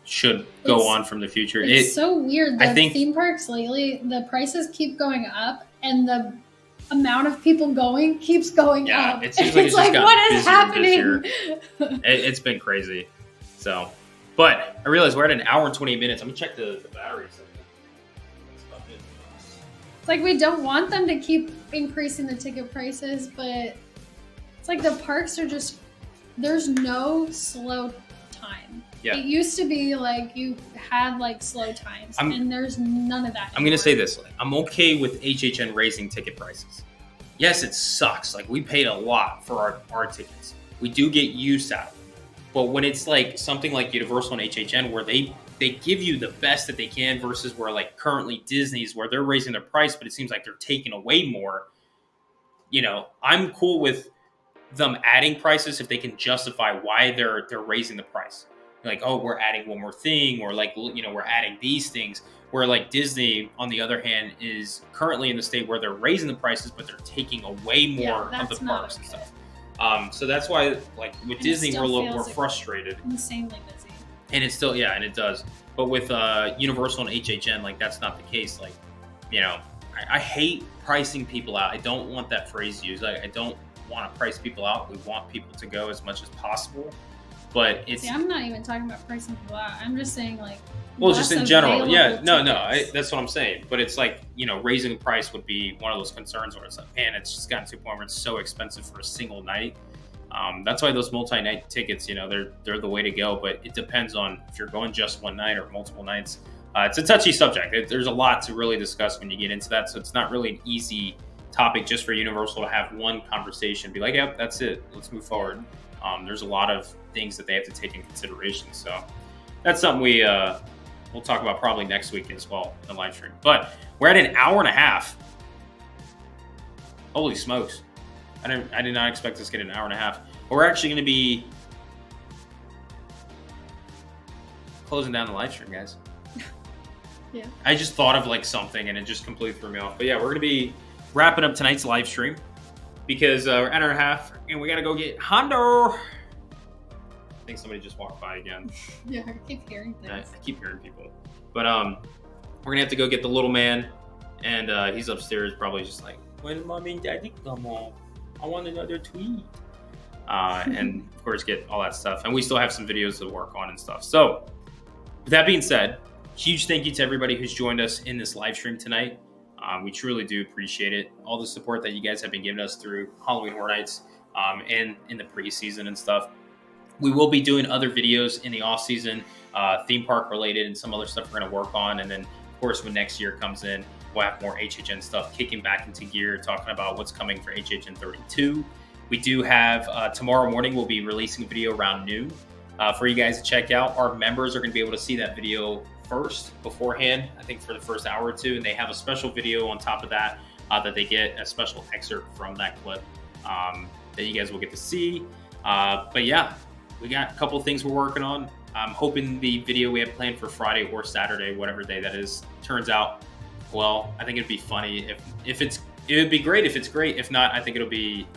should go on from the future. It's so weird. I think theme parks lately, the prices keep going up and the amount of people going keeps going up. It seems like it's like, what is happening? It's been crazy. So, but I realize we're at an hour and 28 minutes. I'm gonna check the batteries. Like, we don't want them to keep increasing the ticket prices, but it's like the parks are just, there's no slow time. Yeah. It used to be like you had like slow times, and there's none of that anymore. I'm going to say this. I'm okay with HHN raising ticket prices. Yes, it sucks. Like, we paid a lot for our tickets. we do get use out of them. But when it's like something like Universal and HHN where they give you the best that they can versus where like currently Disney's where they're raising their price, but it seems like they're taking away more. You know, I'm cool with them adding prices if they can justify why they're raising the price. Like, oh, we're adding one more thing, or like, you know, we're adding these things. Where like Disney, on the other hand, is currently in the state where they're raising the prices, but they're taking away more of the parks and stuff. So that's why, like with Disney, we're a little more frustrated. Insanely busy. And it's still, yeah, and it does. But with Universal and HHN, like that's not the case. Like, you know, I hate pricing people out. I don't want that phrase used. I don't want to price people out. We want people to go as much as possible. But it's. See, I'm not even talking about pricing people out. I'm just saying like. Well, just in general, yeah, no, that's what I'm saying. But it's like, you know, raising the price would be one of those concerns where it's like, man, it's just gotten to a point where it's so expensive for a single night. That's why those multi-night tickets, you know, they're the way to go. But it depends on if you're going just one night or multiple nights. It's a touchy subject. There's a lot to really discuss when you get into that. So it's not really an easy topic just for Universal to have one conversation, be like, yep, that's it. Let's move forward. There's a lot of things that they have to take in consideration. So that's something we'll talk about probably next week as well in the live stream. But we're at an hour and a half. Holy smokes. I did not expect us to get an hour and a half. But we're actually going to be closing down the live stream, guys. Yeah. I just thought of like something and it just completely threw me off. But yeah, we're going to be wrapping up tonight's live stream because we're at an hour and a half and we got to go get Hondo. I think somebody just walked by again. Yeah, I keep hearing things. I keep hearing people. But we're gonna have to go get the little man, and he's upstairs probably just like, when mommy and daddy come home, I want another tweet. And of course get all that stuff. And we still have some videos to work on and stuff. So with that being said, huge thank you to everybody who's joined us in this live stream tonight. We truly do appreciate it. All the support that you guys have been giving us through Halloween Horror Nights and in the preseason and stuff. We will be doing other videos in the off season, theme park related and some other stuff we're going to work on. And then, of course, when next year comes in, we'll have more HHN stuff kicking back into gear, talking about what's coming for HHN 32. We do have tomorrow morning, we'll be releasing a video around noon for you guys to check out. Our members are going to be able to see that video first beforehand, I think for the first hour or two. And they have a special video on top of that that they get a special excerpt from that clip that you guys will get to see. But yeah. We got a couple of things we're working on. I'm hoping the video we have planned for Friday or Saturday, whatever day that is, turns out well. I think it'd be funny if it would be great if it's great. If not, I think it'll be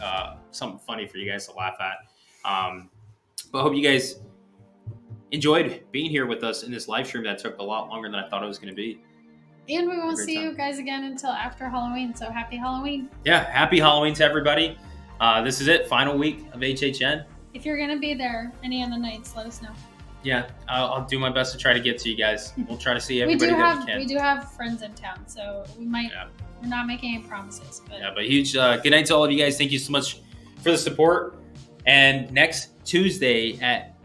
something funny for you guys to laugh at. But I hope you guys enjoyed being here with us in this live stream that took a lot longer than I thought it was going to be. And we won't see you guys again until after Halloween. So happy Halloween. Yeah, happy Halloween to everybody. This is it. Final week of HHN. If you're going to be there any of the nights, let us know. Yeah, I'll do my best to try to get to you guys. We'll try to see everybody that we can. We do have friends in town, so we might. Yeah. We're not making any promises. But. Yeah, but huge good night to all of you guys. Thank you so much for the support. And next Tuesday at,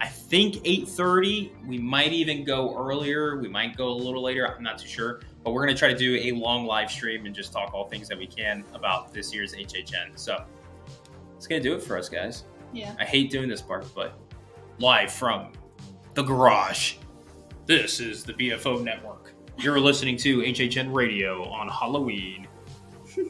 I think, 8:30. We might even go earlier. We might go a little later. I'm not too sure. But we're going to try to do a long live stream and just talk all things that we can about this year's HHN. So it's going to do it for us, guys. Yeah. I hate doing this part, but live from the garage, this is the BFO Network. You're listening to HHN Radio on Halloween. All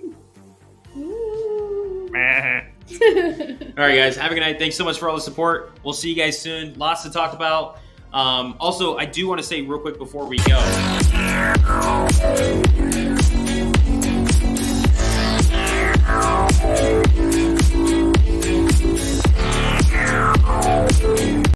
right, guys. Have a good night. Thanks so much for all the support. We'll see you guys soon. Lots to talk about. Also, I do want to say real quick before we go.